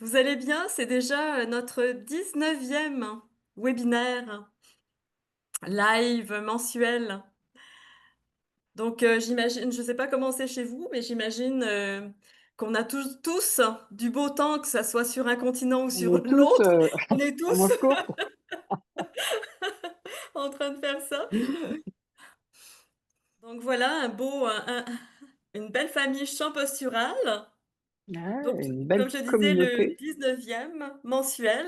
Vous allez bien? C'est déjà notre 19e webinaire live mensuel. Donc j'imagine, je ne sais pas comment c'est chez vous, mais j'imagine qu'on a tous du beau temps, que ça soit sur un continent ou On sur est tous l'autre. On est à tous Moscou. en train de faire ça. Donc voilà, une belle famille chant postural. Ouais, Donc, une belle comme je disais, le communauté. 19e mensuel.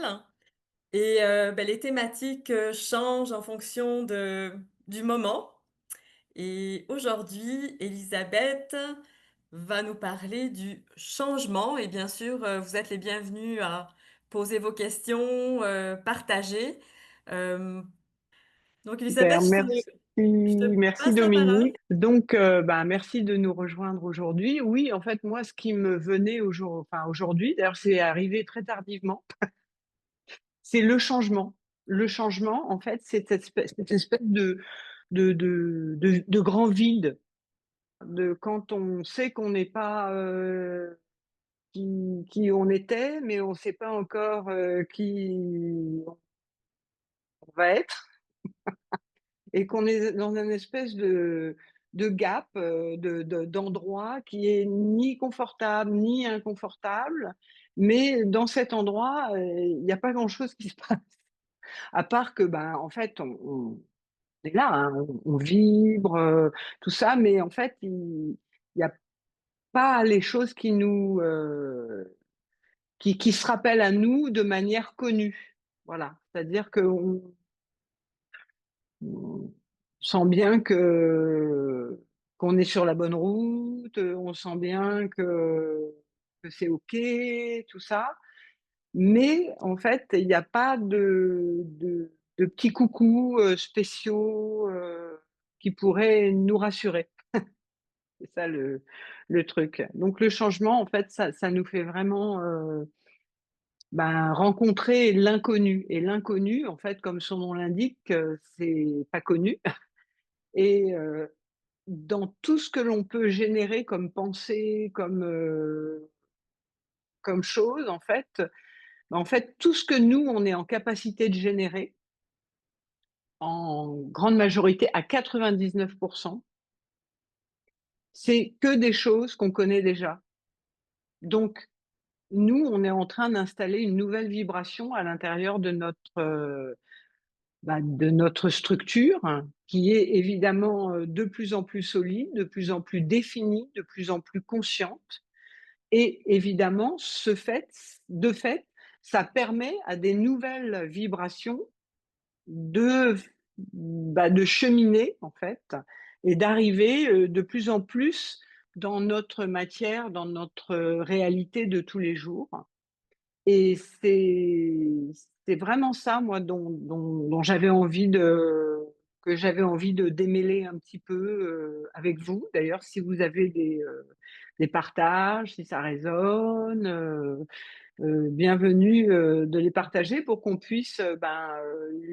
Et les thématiques, changent en fonction du moment. Et aujourd'hui, Elisabeth va nous parler du changement et bien sûr, vous êtes les bienvenus à poser vos questions, partager. Hem, donc Elisabeth, Super, merci, je te merci passe la parole. Dominique. Donc, merci de nous rejoindre aujourd'hui. Oui, en fait, moi, ce qui me venait aujourd'hui, d'ailleurs, c'est arrivé très tardivement, c'est le changement. Le changement, en fait, c'est cette espèce de grand vide, de quand on sait qu'on n'est pas qui on était, mais on ne sait pas encore qui on va être. Et qu'on est dans une espèce de gap, d'endroit qui est ni confortable ni inconfortable, mais dans cet endroit, il y a pas grand-chose qui se passe. À part que, ben, en fait, on est là, hein, on vibre, tout ça, mais en fait, il y a pas les choses qui nous, qui se rappellent à nous de manière connue. Voilà, c'est-à-dire on sent bien qu'on est sur la bonne route, on sent bien que c'est OK, tout ça. Mais en fait, il n'y a pas de petits coucous spéciaux qui pourraient nous rassurer. C'est ça le truc. Donc le changement, en fait, ça nous fait vraiment rencontrer l'inconnu. Et l'inconnu, en fait, comme son nom l'indique, c'est pas connu. Et dans tout ce que l'on peut générer comme pensée, comme chose, en fait, tout ce que nous, on est en capacité de générer, en grande majorité, à 99, c'est que des choses qu'on connaît déjà. Donc, nous, on est en train d'installer une nouvelle vibration à l'intérieur de notre structure, hein, qui est évidemment de plus en plus solide, de plus en plus définie, de plus en plus consciente. Et évidemment, de fait, ça permet à des nouvelles vibrations de, de cheminer, en fait, et d'arriver de plus en plus dans notre matière, dans notre réalité de tous les jours. Et c'est vraiment ça, moi, dont que j'avais envie de démêler un petit peu avec vous. D'ailleurs, si vous avez des partages, si ça résonne, bienvenue de les partager pour qu'on puisse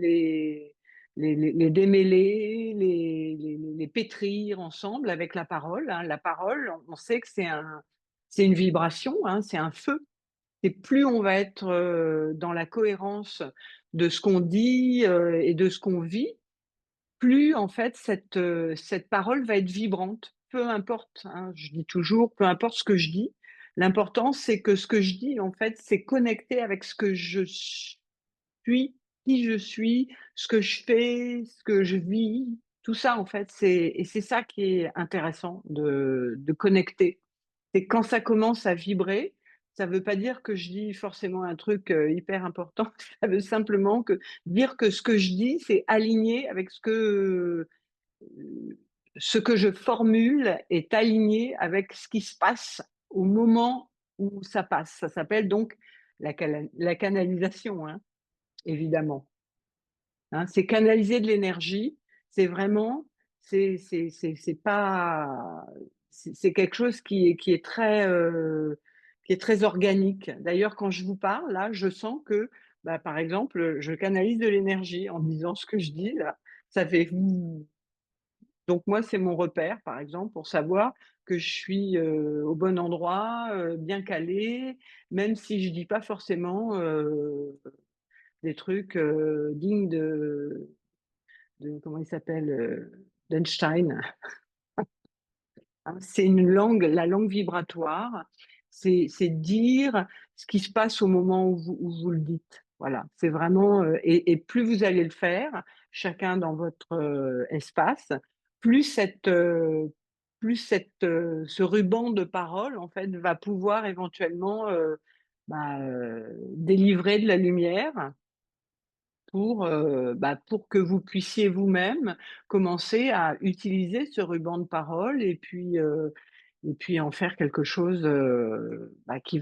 les démêler, les pétrir ensemble avec la parole, hein. La parole, on sait que c'est une vibration, hein, c'est un feu. Et plus on va être dans la cohérence de ce qu'on dit et de ce qu'on vit, plus en fait cette parole va être vibrante. Peu importe, hein, je dis toujours, peu importe ce que je dis, l'important c'est que ce que je dis en fait, c'est connecté avec ce que je suis, qui je suis, ce que je fais, ce que je vis, tout ça en fait, c'est ça qui est intéressant de connecter. C'est quand ça commence à vibrer, ça veut pas dire que je dis forcément un truc hyper important. Ça veut simplement dire que ce que je dis, c'est aligné avec ce que je formule est aligné avec ce qui se passe au moment où ça passe. Ça s'appelle donc la canalisation, hein, évidemment. Hein, c'est canaliser de l'énergie. C'est vraiment, c'est pas, c'est quelque chose qui est très organique. D'ailleurs, quand je vous parle là, je sens que, par exemple, je canalise de l'énergie en disant ce que je dis là. Ça fait donc moi, c'est mon repère, par exemple, pour savoir que je suis, au bon endroit, bien calée, même si je dis pas forcément, des trucs, dignes de comment il s'appelle, d'Einstein. Hein. C'est une langue, la langue vibratoire, c'est dire ce qui se passe au moment où vous le dites. Voilà, c'est vraiment, et plus vous allez le faire, chacun dans votre, espace, plus ce ruban de parole, en fait, va pouvoir éventuellement, délivrer de la lumière pour que vous puissiez vous-même commencer à utiliser ce ruban de parole et puis en faire quelque chose, qui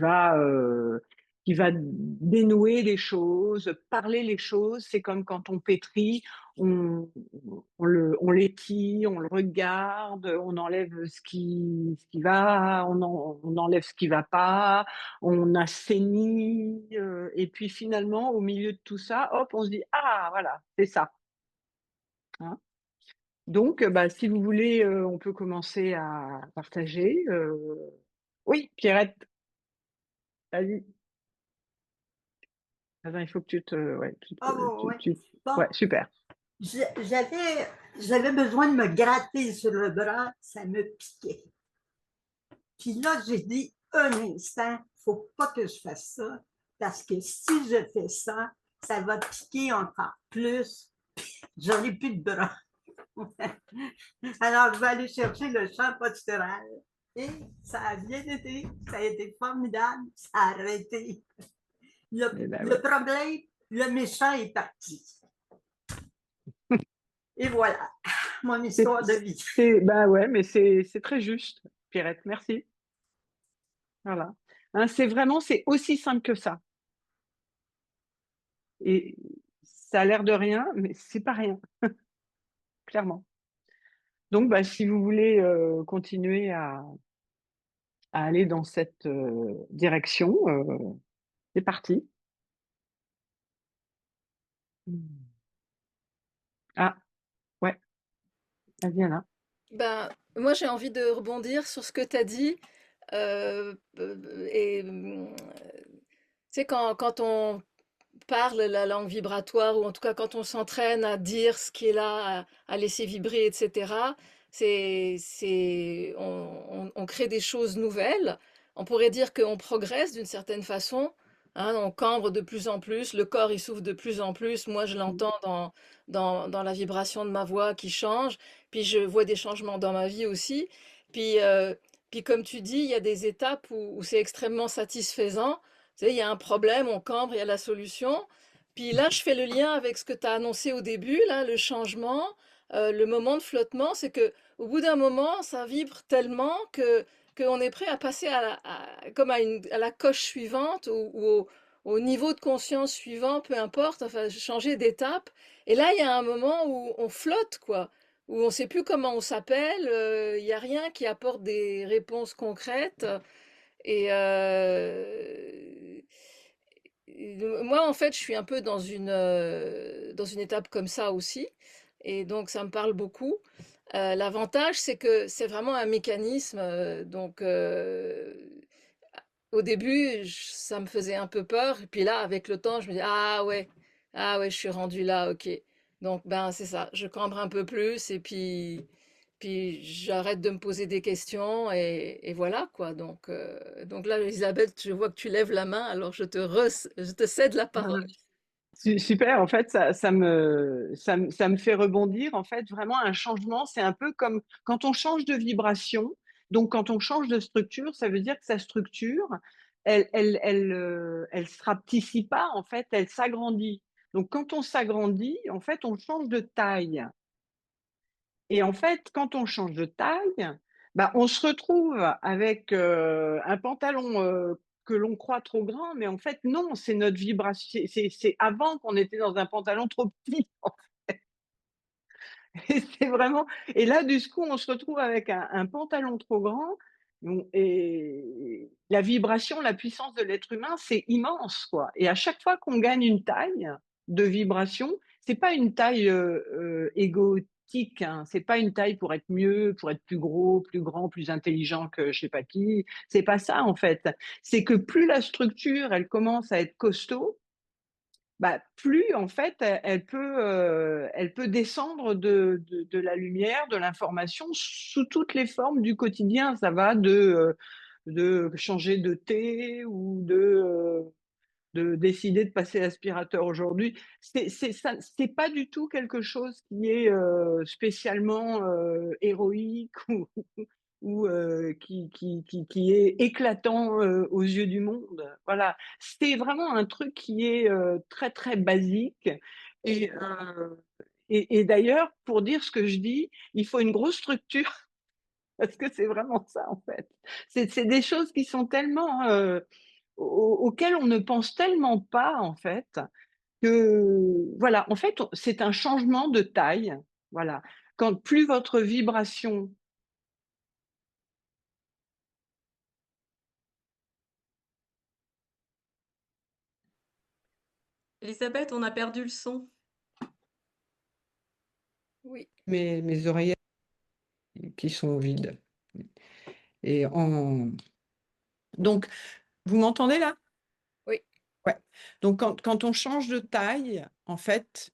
va dénouer les choses, parler les choses. C'est comme quand on pétrit, on on l'étire, on le regarde, on enlève ce qui va, on enlève ce qui va pas, on assainit, et puis finalement, au milieu de tout ça, hop, on se dit: «Ah voilà, c'est ça», hein. Donc, si vous voulez, on peut commencer à partager, oui, Pierrette, vas-y. Attends, il faut que tu te ouais, Ah bon, ouais. Bon, ouais, super. j'avais besoin de me gratter sur le bras, ça me piquait. Puis là, j'ai dit un instant, faut pas que je fasse ça, parce que si je fais ça, ça va piquer encore plus. J'en ai plus de bras. Alors, je vais aller chercher le champ postural. Et ça a bien été, ça a été formidable, ça a arrêté. Eh ben, Le oui. problème, le méchant est parti. Et voilà, mon C'est histoire de vie. bah, ouais, mais c'est très juste, Pierrette, merci. Voilà. Hein, c'est aussi simple que ça et ça a l'air de rien, mais c'est pas rien, clairement. Donc, si vous voulez, continuer à aller dans cette, direction, c'est parti. Mmh. Ah, ouais, vas-y Anna. Ben, moi, j'ai envie de rebondir sur ce que tu as dit. Et tu sais, quand on parle la langue vibratoire, ou en tout cas quand on s'entraîne à dire ce qui est là, à laisser vibrer, etc., on crée des choses nouvelles. On pourrait dire qu'on progresse d'une certaine façon. Hein, on cambre de plus en plus, le corps il souffle de plus en plus. Moi, je Mmh. l'entends dans la vibration de ma voix qui change. Puis je vois des changements dans ma vie aussi. Puis, euh, puis comme tu dis, il y a des étapes où c'est extrêmement satisfaisant. Tu sais, il y a un problème, on cambre, il y a la solution. Puis là, je fais le lien avec ce que tu as annoncé au début, là, le changement, le moment de flottement, c'est que au bout d'un moment, ça vibre tellement que qu'on est prêt à passer comme à la coche suivante ou au niveau de conscience suivant, peu importe, enfin, changer d'étape. Et là, il y a un moment où on flotte, quoi, où on ne sait plus comment on s'appelle, il n'y a rien qui apporte des réponses concrètes. Et, moi, en fait, je suis un peu dans une étape comme ça aussi. Et donc, ça me parle beaucoup. L'avantage, c'est que c'est vraiment un mécanisme. Au début, ça me faisait un peu peur. Et puis là, avec le temps, je me dis, ah ouais, je suis rendue là, ok. Donc, ben, c'est ça. Je cambre un peu plus et puis j'arrête de me poser des questions et voilà quoi. Donc là, Elisabeth, je vois que tu lèves la main, alors je te cède la parole. Super, en fait, ça me fait rebondir. En fait, vraiment, un changement, c'est un peu comme quand on change de vibration. Donc, quand on change de structure, ça veut dire que sa structure, elle se rapetissit pas, en fait, elle s'agrandit. Donc, quand on s'agrandit, en fait, on change de taille. Et en fait, quand on change de taille, on se retrouve avec un pantalon que l'on croit trop grand, mais en fait, non, c'est notre vibration. C'est avant qu'on était dans un pantalon trop petit. Et c'est vraiment. Et là, du coup, on se retrouve avec un pantalon trop grand. Et la vibration, la puissance de l'être humain, c'est immense, quoi. Et à chaque fois qu'on gagne une taille de vibration, c'est pas une taille optique, hein. C'est pas une taille pour être mieux, pour être plus gros, plus grand, plus intelligent que je sais pas qui. C'est pas ça, en fait. C'est que plus la structure, elle commence à être costaud, bah, plus en fait, elle peut descendre de la lumière, de l'information sous toutes les formes du quotidien. Ça va de changer de thé ou de décider de passer l'aspirateur aujourd'hui. C'est pas du tout quelque chose qui est spécialement héroïque ou qui est éclatant aux yeux du monde. Voilà, c'est vraiment un truc qui est très très basique. Et, et d'ailleurs, pour dire ce que je dis, il faut une grosse structure parce que c'est vraiment ça en fait. C'est des choses qui sont tellement auxquelles on ne pense tellement pas en fait que voilà, en fait, c'est un changement de taille. Voilà, quand plus votre vibration. Elisabeth, on a perdu le son. Oui, Mes oreillettes qui sont vides. Et donc, vous m'entendez là? oui. Ouais. Donc, quand on change de taille, en fait,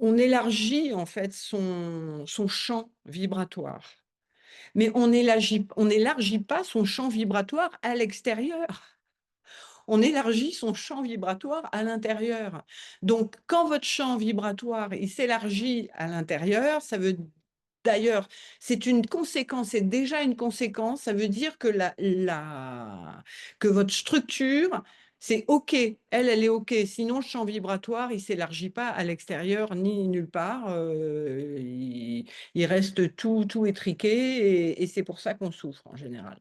on élargit en fait son champ vibratoire. Mais on n'élargit pas son champ vibratoire à l'extérieur. On élargit son champ vibratoire à l'intérieur. Donc, quand votre champ vibratoire il s'élargit à l'intérieur, ça veut d'ailleurs, c'est une conséquence, c'est déjà une conséquence, ça veut dire que, que votre structure, c'est OK, elle est OK, sinon le champ vibratoire, il ne s'élargit pas à l'extérieur ni nulle part, il reste tout étriqué et c'est pour ça qu'on souffre en général.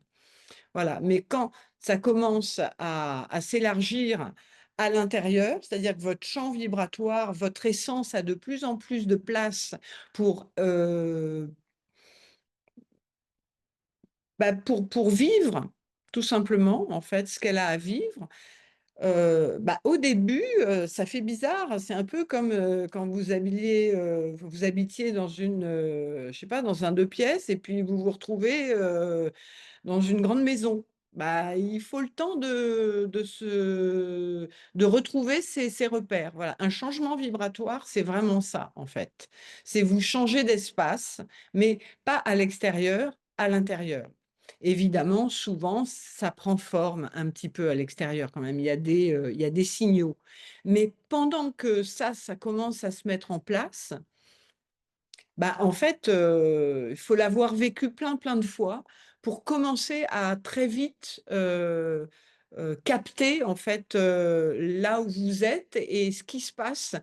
Voilà. Mais quand ça commence à s'élargir à l'intérieur, c'est-à-dire que votre champ vibratoire, votre essence a de plus en plus de place pour, pour vivre, tout simplement, en fait, ce qu'elle a à vivre. Au début, ça fait bizarre. C'est un peu comme quand vous habitiez dans une, je sais pas, dans un 2 pièces et puis vous vous retrouvez dans une grande maison. Il faut le temps de retrouver ses repères. Voilà. Un changement vibratoire, c'est vraiment ça, en fait. C'est vous changer d'espace, mais pas à l'extérieur, à l'intérieur. Évidemment, souvent, ça prend forme un petit peu à l'extérieur quand même. Il y a des signaux. Mais pendant que ça commence à se mettre en place, en fait, il faut l'avoir vécu plein de fois pour commencer à très vite capter en fait là où vous êtes et ce qui se passe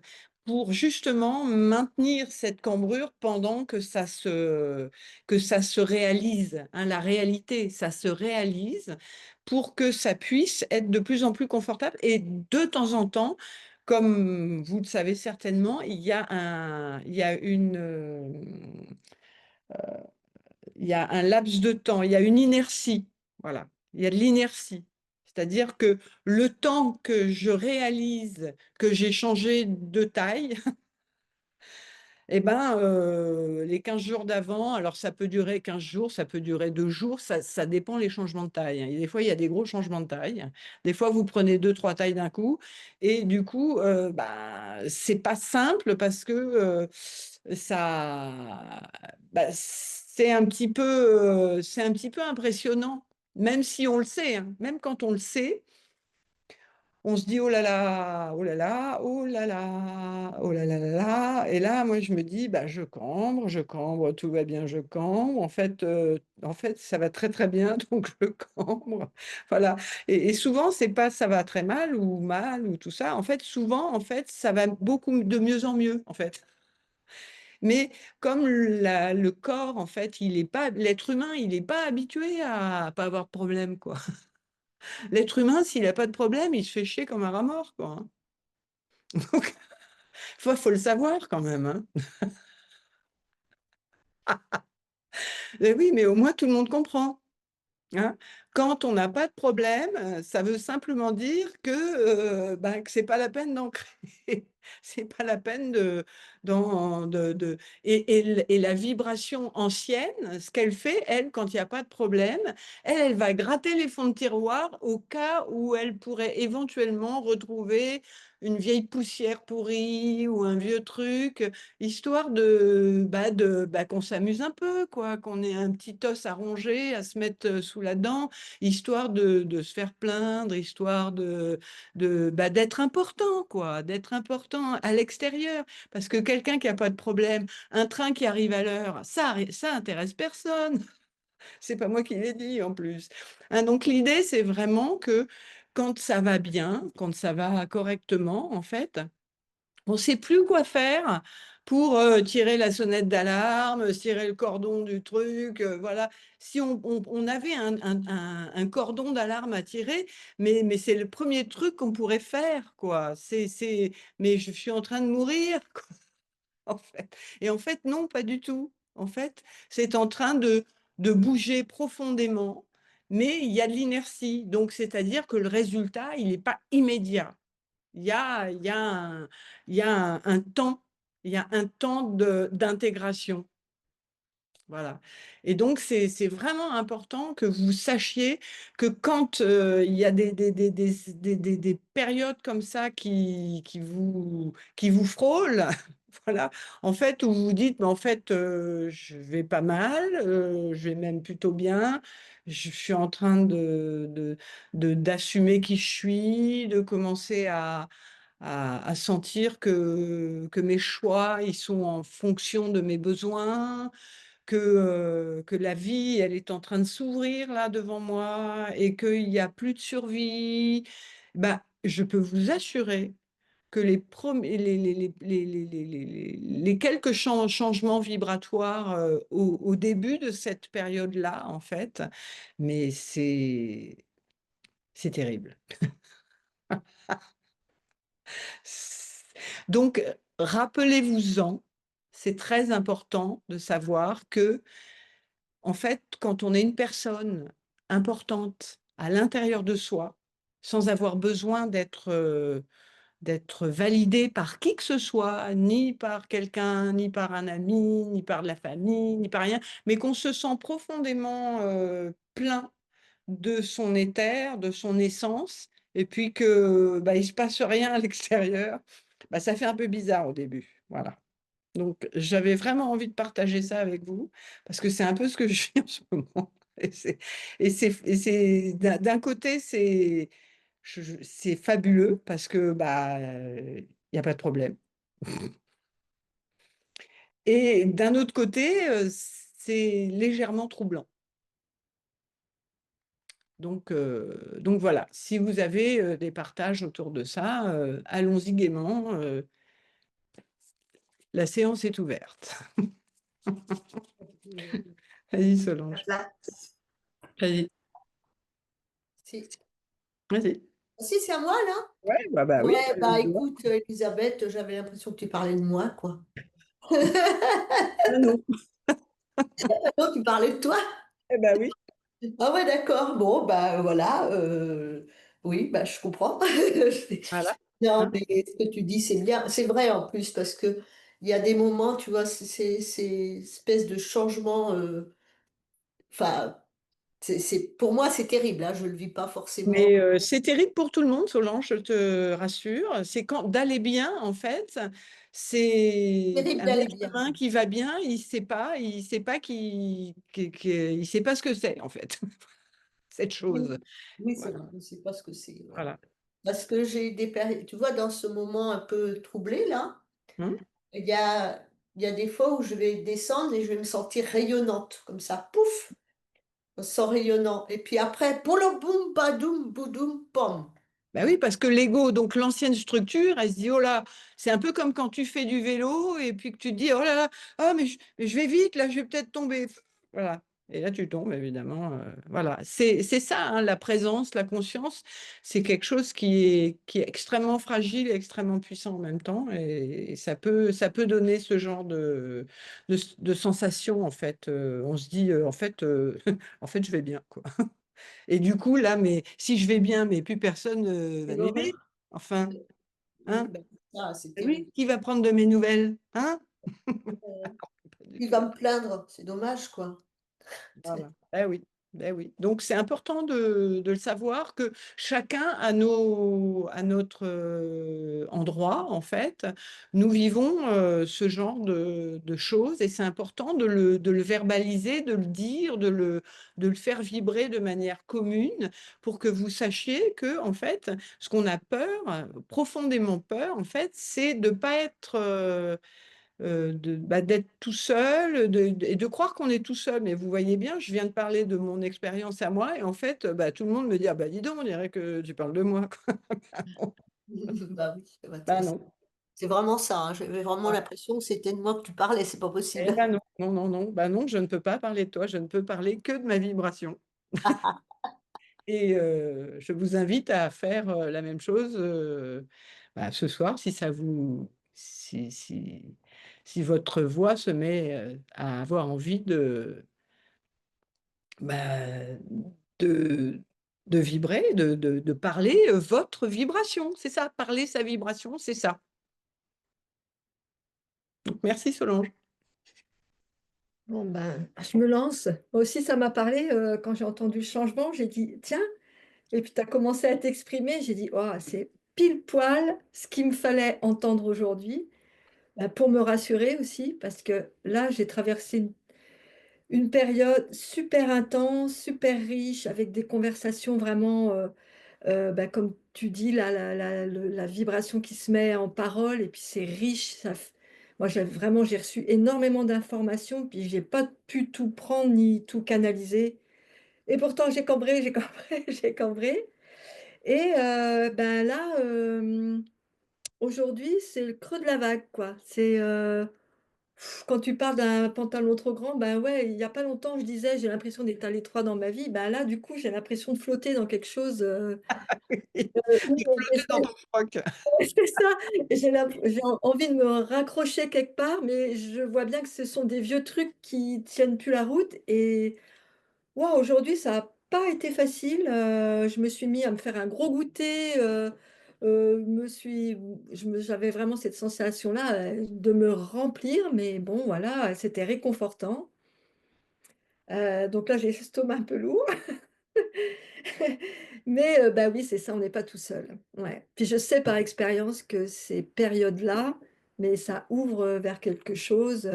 pour justement maintenir cette cambrure pendant que ça se réalise, hein, la réalité, ça se réalise pour que ça puisse être de plus en plus confortable et de temps en temps, comme vous le savez certainement, il y a un laps de temps, il y a une inertie. Voilà, il y a de l'inertie. C'est-à-dire que le temps que je réalise que j'ai changé de taille, les 15 jours d'avant, alors ça peut durer 15 jours, ça peut durer 2 jours, ça dépend les changements de taille, hein. Et des fois, il y a des gros changements de taille. Des fois, vous prenez 2-3 tailles d'un coup. Et du coup, c'est pas simple parce que c'est un petit peu impressionnant, même si on le sait, hein. Même quand on le sait, on se dit oh là là, oh là là, oh là là, oh là là là là. Et là, moi, je me dis, je cambre, tout va bien, je cambre. En fait, ça va très très bien, donc je cambre. Voilà. Et souvent, c'est pas ça va très mal ou tout ça. En fait, souvent, en fait, ça va beaucoup de mieux en mieux, en fait. Mais comme le corps, en fait, il est pas, l'être humain, il n'est pas habitué à pas avoir de problème, quoi. L'être humain, s'il n'a pas de problème, il se fait chier comme un rat mort, quoi, hein. Donc, faut le savoir quand même, hein. Mais oui, mais au moins tout le monde comprend, hein. Quand on n'a pas de problème, ça veut simplement dire que c'est pas la peine d'en créer. C'est pas la peine et la vibration ancienne, ce qu'elle fait, elle, quand il n'y a pas de problème, elle va gratter les fonds de tiroir au cas où elle pourrait éventuellement retrouver une vieille poussière pourrie ou un vieux truc, histoire qu'on s'amuse un peu, quoi, qu'on ait un petit os à ronger, à se mettre sous la dent, histoire de se faire plaindre, histoire d'être important, quoi, d'être important à l'extérieur. Parce que quelqu'un qui n'a pas de problème, un train qui arrive à l'heure, ça intéresse personne. C'est pas moi qui l'ai dit en plus. Hein, donc l'idée, c'est vraiment que quand ça va bien, quand ça va correctement, en fait, on ne sait plus quoi faire pour tirer la sonnette d'alarme, tirer le cordon du truc. Voilà. Si on avait un cordon d'alarme à tirer, mais c'est le premier truc qu'on pourrait faire, quoi. Mais je suis en train de mourir, quoi, en fait. Et en fait, non, pas du tout. En fait, c'est en train de bouger profondément, mais il y a de l'inertie. Donc, c'est-à-dire que le résultat, il n'est pas immédiat. Il y a un temps, il y a un temps d'intégration. Voilà. Et donc, c'est vraiment important que vous sachiez que quand il y a des périodes comme ça qui vous frôlent, voilà, en fait, où vous vous dites, mais en fait, je vais pas mal, je vais même plutôt bien, je suis en train d'assumer qui je suis, de commencer à sentir que mes choix, ils sont en fonction de mes besoins, que la vie, elle est en train de s'ouvrir là devant moi et qu'il n'y a plus de survie, je peux vous assurer que les quelques changements vibratoires au début de cette période-là, en fait, mais c'est terrible. Donc, rappelez-vous-en, c'est très important de savoir que, en fait, quand on est une personne importante à l'intérieur de soi, sans avoir besoin d'être validé par qui que ce soit, ni par quelqu'un, ni par un ami, ni par la famille, ni par rien, mais qu'on se sent profondément plein de son éther, de son essence, et puis il ne se passe rien à l'extérieur, ça fait un peu bizarre au début. Voilà. Donc, j'avais vraiment envie de partager ça avec vous, parce que c'est un peu ce que je vis en ce moment. D'un côté, c'est fabuleux, parce que il n'y a pas de problème. Et d'un autre côté, c'est légèrement troublant. Donc voilà, si vous avez des partages autour de ça, allons-y gaiement. La séance est ouverte. Vas-y, Solange. Vas-y. Si, Vas-y. si c'est à moi là? Ouais, bah oui. Ouais, bah écoute, Elisabeth, j'avais l'impression que tu parlais de moi, quoi. Ah non. Non, tu parlais de toi? Eh ben oui. Ah ouais, d'accord. Bon, bah voilà. Oui, bah je comprends. Voilà. Non, Hein. mais ce que tu dis, c'est bien. C'est vrai en plus, parce que il y a des moments, tu vois, c'est espèce de changement. Enfin, pour moi, c'est terrible, hein, je le vis pas forcément. Mais c'est terrible pour tout le monde, Solange, je te rassure. C'est quand d'aller bien, en fait, c'est Terrible un d'aller être bien. humain qui va bien, il sait pas il sait pas ce que c'est, en fait, cette Oui, chose. oui, c'est Voilà. vrai. Je ne sais pas ce que c'est. Ouais. Voilà. Parce que j'ai des périodes, tu vois, dans ce moment un peu troublé, là, Hein. il y a, il y a des fois où je vais descendre et je vais me sentir rayonnante, comme ça, pouf, on se sent rayonnant. Et puis après, poulom boum, badoum, boudoum, pom. Ben oui, parce que l'ego, donc l'ancienne structure, elle se dit, oh là, c'est un peu comme quand tu fais du vélo et puis que tu te dis, oh là là, ah, mais je vais vite, là, je vais peut-être tomber. Voilà. Et là, tu tombes, évidemment. Voilà. C'est ça, hein, la présence, la conscience, c'est quelque chose qui est extrêmement fragile et extrêmement puissant en même temps. Et ça peut donner ce genre de sensation, en fait. On se dit, en fait, en fait, je vais bien, quoi. Et du coup, là, mais si je vais bien, mais plus personne va C'est m'aimer. l'horreur. Enfin, Oui, hein? ben, ça, c'est Oui, terrible. qui va prendre de mes nouvelles? Hein? Euh, Pas du Il tout. va me plaindre, c'est dommage, quoi. Voilà. Eh oui, eh oui. Donc c'est important de le savoir que chacun à notre endroit, en fait, nous vivons ce genre de choses et c'est important de le verbaliser, de le dire, de le faire vibrer de manière commune pour que vous sachiez que, en fait, ce qu'on a peur, profondément peur, en fait, c'est de ne pas être d'être tout seul et de croire qu'on est tout seul. Mais vous voyez bien, je viens de parler de mon expérience à moi et en fait, tout le monde me dit, ah bah dis donc, on dirait que tu parles de moi, quoi. Bah oui, bah, Bah non. c'est vraiment ça, hein. J'avais vraiment l'impression que c'était de moi que tu parlais, c'est pas Eh possible. ben non, non, non, non, bah non, je ne peux pas parler de toi, je ne peux parler que de ma vibration. Et je vous invite à faire la même chose ce soir si ça vous si votre voix se met à avoir envie bah, de, de vibrer, de parler votre vibration. C'est ça, parler sa vibration, c'est ça. Donc, merci Solange. Bon, ben, je me lance. Moi aussi, ça m'a parlé quand j'ai entendu le changement. J'ai dit, tiens, et puis tu as commencé à t'exprimer. J'ai dit, oh, c'est pile poil ce qu'il me fallait entendre aujourd'hui, ben, pour me rassurer aussi, parce que là, j'ai traversé une période super intense, super riche, avec des conversations vraiment, ben, comme tu dis, la vibration qui se met en parole, et puis c'est riche. Moi, j'ai reçu énormément d'informations, puis j'ai pas pu tout prendre ni tout canaliser. Et pourtant, j'ai cambré, j'ai cambré, j'ai cambré. Et ben là, aujourd'hui, c'est le creux de la vague, quoi. C'est quand tu parles d'un pantalon trop grand, ben ouais, il y a pas longtemps, je disais, j'ai l'impression d'être à l'étroit dans ma vie. Ben là, du coup, j'ai l'impression de flotter dans quelque chose. De flotter dans ton froc. C'est ça. J'ai envie de me raccrocher quelque part, mais je vois bien que ce sont des vieux trucs qui tiennent plus la route. Et wow, aujourd'hui, ça n'a pas été facile. Je me suis mis à me faire un gros goûter. J'avais vraiment cette sensation-là de me remplir, mais bon, voilà, c'était réconfortant. Donc là, j'ai l'estomac un peu lourd. Mais bah oui, c'est ça, on n'est pas tout seul. Ouais. Puis je sais par expérience que ces périodes-là, mais ça ouvre vers quelque chose,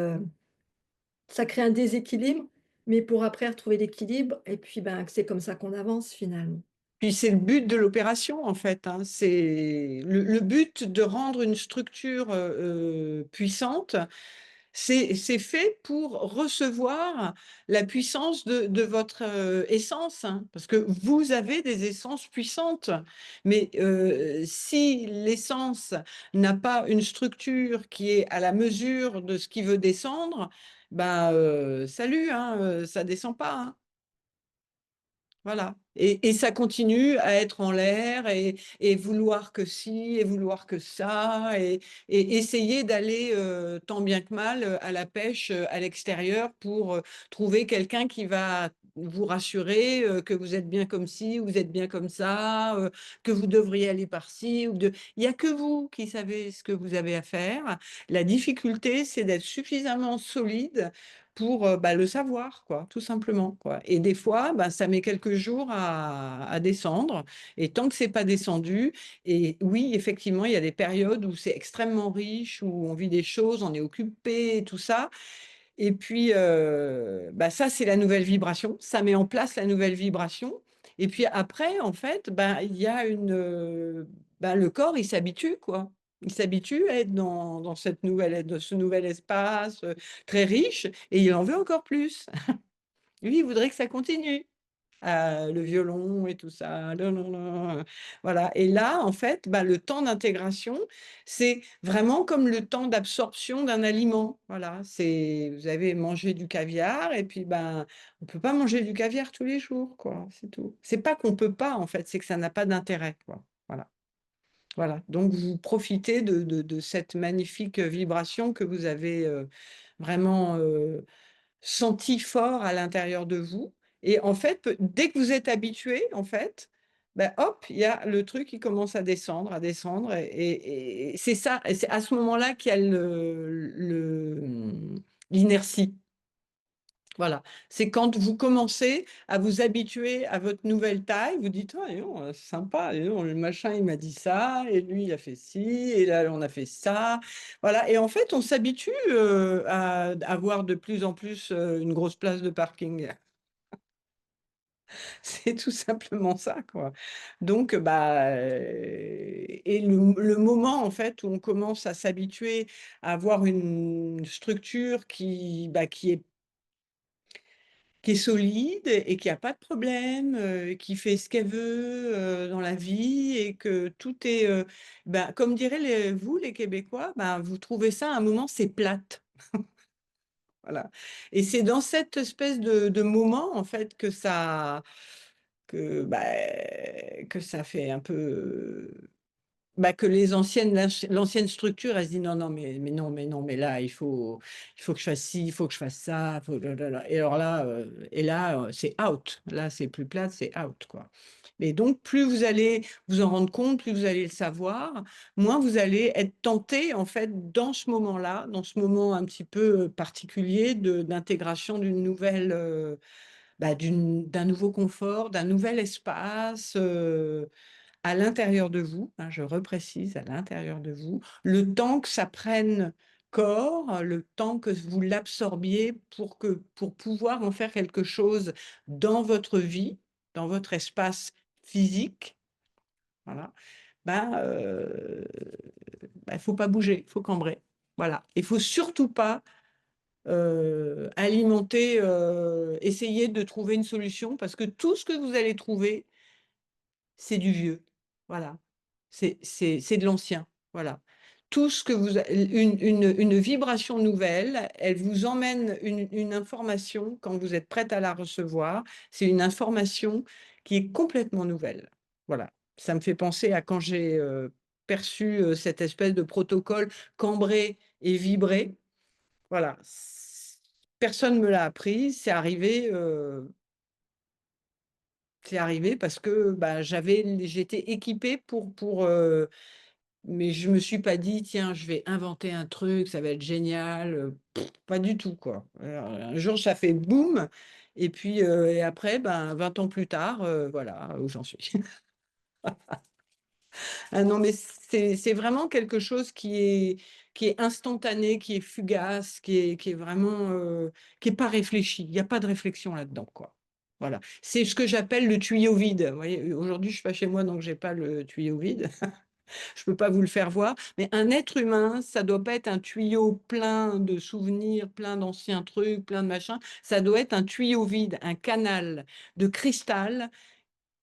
ça crée un déséquilibre, mais pour après retrouver l'équilibre, et puis ben, c'est comme ça qu'on avance finalement. Puis c'est le but de l'opération, en fait, hein. C'est le but de rendre une structure puissante. C'est fait pour recevoir la puissance de votre essence, hein, parce que vous avez des essences puissantes. Mais si l'essence n'a pas une structure qui est à la mesure de ce qui veut descendre, salut, hein, ça descend pas, hein. Voilà. Et ça continue à être en l'air et vouloir que ci et vouloir que ça et essayer d'aller tant bien que mal à la pêche à l'extérieur pour trouver quelqu'un qui va vous rassurer que vous êtes bien comme ci, ou vous êtes bien comme ça, que vous devriez aller par-ci. Il n'y a que vous qui savez ce que vous avez à faire. La difficulté, c'est d'être suffisamment solide pour le savoir, quoi, tout simplement, quoi. Et des fois, ça met quelques jours à descendre. Et tant que c'est pas descendu, et oui, effectivement, il y a des périodes où c'est extrêmement riche, où on vit des choses, on est occupé, et tout ça. Et puis, ça, c'est la nouvelle vibration. Ça met en place la nouvelle vibration. Et puis après, en fait, il y a le corps, il s'habitue, quoi. Il s'habitue à être dans dans ce nouvel espace très riche et il en veut encore plus. Lui, il voudrait que ça continue. Le violon et tout ça. Voilà. Et là, en fait, le temps d'intégration, c'est vraiment comme le temps d'absorption d'un aliment. Voilà. Vous avez mangé du caviar et puis on peut pas manger du caviar tous les jours, quoi. C'est tout. C'est pas qu'on peut pas, en fait, c'est que ça n'a pas d'intérêt, quoi. Voilà. Voilà. Donc vous profitez de cette magnifique vibration que vous avez vraiment senti fort à l'intérieur de vous. Et en fait, dès que vous êtes habitué, en fait, ben, hop, il y a le truc qui commence à descendre. Et c'est ça, et c'est à ce moment-là qu'il y a l'inertie. Voilà, c'est quand vous commencez à vous habituer à votre nouvelle taille, vous dites, oh, dis donc, c'est sympa, dis donc, le machin il m'a dit ça, et lui il a fait ci, et là on a fait ça. Voilà, et en fait on s'habitue à avoir de plus en plus une grosse place de parking. C'est tout simplement ça, quoi. Donc, bah, et le moment, en fait, où on commence à s'habituer à avoir une structure bah, qui est solide et qui a pas de problème, qui fait ce qu'elle veut, dans la vie et que tout est, bah, comme diraient vous, les Québécois, bah, vous trouvez ça, à un moment, c'est plate. Voilà. Et c'est dans cette espèce de moment, en fait, bah, que ça fait un peu, bah, que l'ancienne structure, elle se dit non, non, mais non, mais non, mais là, il faut que je fasse ci, il faut que je fasse ça. Et alors là, c'est out. Là, c'est plus plate, c'est out, quoi. Et donc, plus vous allez vous en rendre compte, plus vous allez le savoir, moins vous allez être tenté, en fait, dans ce moment-là, dans ce moment un petit peu particulier d'intégration d'une nouvelle, bah, d'un nouveau confort, d'un nouvel espace à l'intérieur de vous, hein, je reprécise, à l'intérieur de vous, le temps que ça prenne corps, le temps que vous l'absorbiez pour pouvoir en faire quelque chose dans votre vie, dans votre espace physique, voilà, ben, il faut pas bouger, il faut cambrer. Voilà. Il faut surtout pas alimenter, essayer de trouver une solution parce que tout ce que vous allez trouver, c'est du vieux. Voilà. C'est de l'ancien. Voilà. Tout ce que une vibration nouvelle, elle vous emmène une information quand vous êtes prête à la recevoir. C'est une information qui est complètement nouvelle. Voilà. Ça me fait penser à quand j'ai perçu cette espèce de protocole cambré et vibré. Voilà. Personne ne me l'a appris. C'est arrivé parce que bah, j'étais équipée mais je me suis pas dit, tiens, je vais inventer un truc, ça va être génial. Pas du tout, quoi. Alors, un jour, ça fait boum. Et puis, et après, ben, 20 ans plus tard, voilà où j'en suis. Ah non, mais c'est vraiment quelque chose qui est instantané, qui est fugace, qui est vraiment, qui est pas réfléchi. Il n'y a pas de réflexion là-dedans, quoi. Voilà. C'est ce que j'appelle le tuyau vide. Vous voyez, aujourd'hui, je suis pas chez moi, donc j'ai pas le tuyau vide. Je peux pas vous le faire voir. Mais un être humain, ça doit pas être un tuyau plein de souvenirs, plein d'anciens trucs, plein de machins. Ça doit être un tuyau vide, un canal de cristal.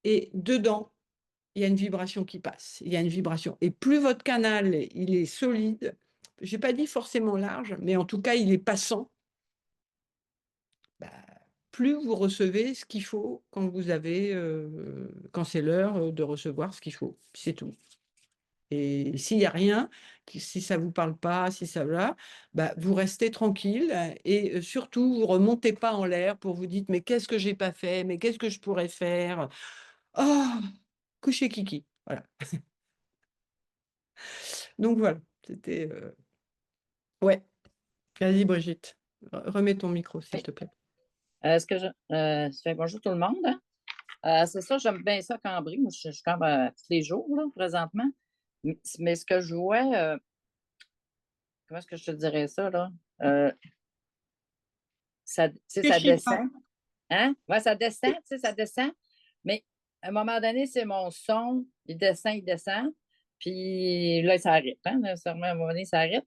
Et dedans, il y a une vibration qui passe. Il y a une vibration. Et plus votre canal, il est solide, je n'ai pas dit forcément large, mais en tout cas, il est passant, bah, plus vous recevez ce qu'il faut quand quand c'est l'heure de recevoir ce qu'il faut. C'est tout. Et s'il n'y a rien, si ça ne vous parle pas, si ça va, bah, vous restez tranquille et surtout, vous ne remontez pas en l'air pour vous dire, mais qu'est-ce que je n'ai pas fait, mais qu'est-ce que je pourrais faire? Oh, couchez Kiki. Voilà. Donc voilà, c'était... Ouais, vas-y Brigitte, remets ton micro s'il Oui. te plaît. Bonjour tout le monde, hein. C'est ça, j'aime bien ça cambrer. Moi, je cambre tous les jours, là, présentement. Mais ce que je vois, comment est-ce que je te dirais ça, là? Ça, tu sais, ça Réfléchis pas. descend. Hein? Ouais, ça descend, tu sais, ça descend. Mais à un moment donné, c'est mon son. Il descend, il descend. Puis là, il s'arrête. Hein? Nécessairement, à un moment donné, il s'arrête.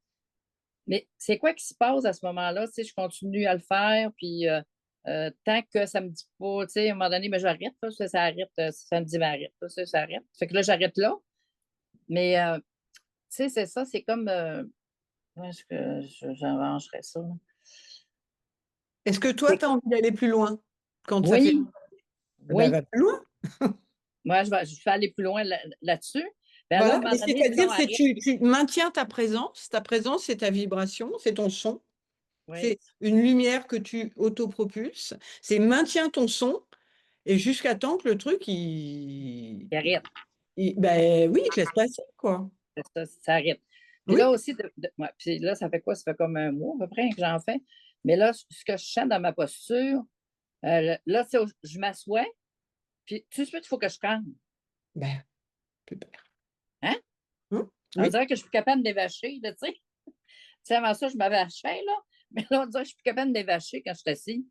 Mais c'est quoi qui se passe à ce moment-là? Tu sais, je continue à le faire, puis tant que ça me dit pas, tu sais, à un moment donné, ben, j'arrête, là, ça arrête, ça me dit, ben, arrête, là, ça arrête. Fait que là, j'arrête là. Mais, tu sais, c'est ça, c'est comme, comment est-ce que j'avancerais ça, là? Est-ce que toi, C'est- tu as envie d'aller plus loin quand ça fait... Oui, Eh ben, oui. va plus loin. Moi, je vais aller plus loin là-dessus. Ben là, à un Voilà, moment et donné, le c'est-à-dire son que arrête. tu maintiens ta présence, c'est ta vibration, c'est ton son. Oui, C'est une lumière que tu autopropulses. C'est maintiens ton son et jusqu'à temps que le truc, il arrête. ben oui, il te laisse passer, quoi. C'est ça, ça arrête. Puis Oui, là aussi, ouais, puis là, ça fait quoi? Ça fait comme un mois à peu près que j'en fais. Mais là, ce que je sens dans ma posture, là, tu sais, je m'assois, puis tout de suite, il faut que je calme. ben, super. Hein? On Oui, dirait que je suis plus capable de m'évacher, là, tu sais. Tu sais, avant ça, je m'avachais, là. Mais là, on dirait que je suis plus capable de m'évacher quand je suis assis.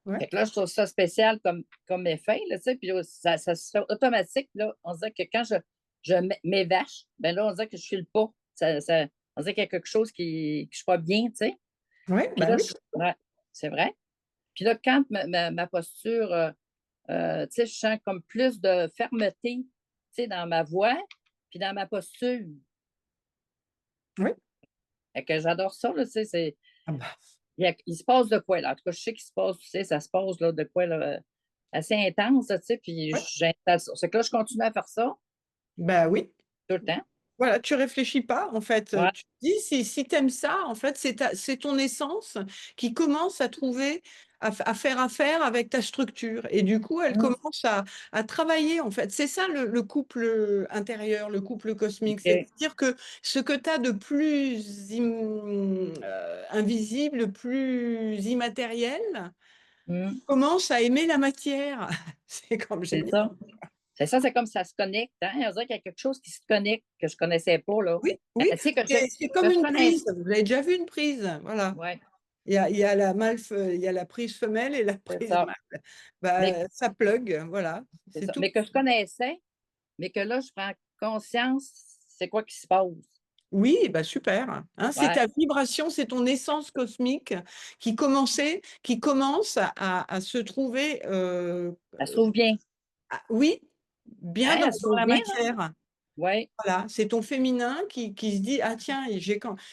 ouais. Fait que là, je trouve ça spécial comme effet, là, tu sais. Puis là, ça se fait automatique, là. On dirait que quand je m'évache, ben là, on dirait que je file pas. On dirait qu'il y a quelque chose que je suis pas bien, tu sais. Ouais, Puis bah là, oui. ouais, c'est vrai. Puis là, quand ma posture, tu sais, je sens comme plus de fermeté, tu sais, dans ma voix, puis dans ma posture. Oui. Fait que j'adore ça, là, tu sais, Ah bah, il se passe de quoi, là. En tout cas, je sais qu'il se passe, tu sais, ça se passe, là, de quoi, là, assez intense, là, tu sais, puis ouais. j'installe ça. C'est que là, je continue à faire ça Bah oui. tout le temps. Voilà, tu réfléchis pas, en fait. Ouais. Tu te dis, si tu aimes ça, en fait, c'est ton essence qui commence à trouver, à faire affaire avec ta structure. Et du coup, elle Mm. commence à travailler, en fait. C'est ça le couple intérieur, le couple cosmique. OK. C'est-à-dire que ce que tu as de plus invisible, plus immatériel, Mm. commence à aimer la matière. C'est comme C'est génial. ça. C'est ça, c'est comme ça se connecte, hein? On dirait qu'il y a quelque chose qui se connecte que je ne connaissais pas, là. Oui, oui, Tu sais, c'est comme que je une connais. prise. Vous avez déjà vu une prise, voilà. Oui, Il y a il y a la prise femelle et la c'est prise ça. mâle. Mais, Bah, ça plug, voilà, c'est c'est ça. tout. Mais que je connaissais, mais que là, je prends conscience, c'est quoi qui se passe. Oui, bah super. Hein, c'est Ouais, ta vibration, c'est ton essence cosmique qui commence à se trouver, elle se trouve bien. oui, bien Hein, dans, elle se dans trouve la bien, là? matière. Oui, Voilà, c'est ton féminin qui se dit, ah tiens,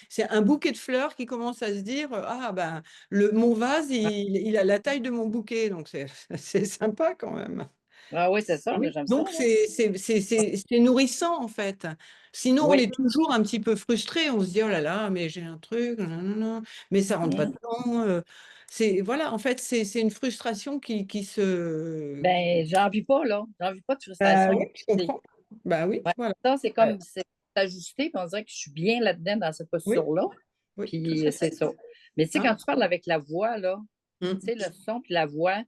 c'est un bouquet de fleurs qui commence à se dire, ah ben, mon vase, il a la taille de mon bouquet, donc c'est c'est sympa quand même. ah, oui, c'est ça, mais Oui. j'aime ça, Donc là. c'est nourrissant en fait. Sinon, on Oui. est toujours un petit peu frustré, on se dit, oh là là, mais j'ai un truc, nanana, mais ça rentre pas Mm. dedans. Voilà, en fait, c'est une frustration qui se. Ben, j'en vis pas, là. J'en vis pas de Bah frustration. oui, je comprends. Bah oui, Ouais, voilà. ça, c'est Ouais. comme, c'est ajusté, puis on dirait que je suis bien là-dedans, dans cette Oui, posture-là. oui, tout Puis à c'est fait. ça. Mais tu sais, Hein. quand tu parles avec la voix, là, tu Mm. sais, le son puis la voix,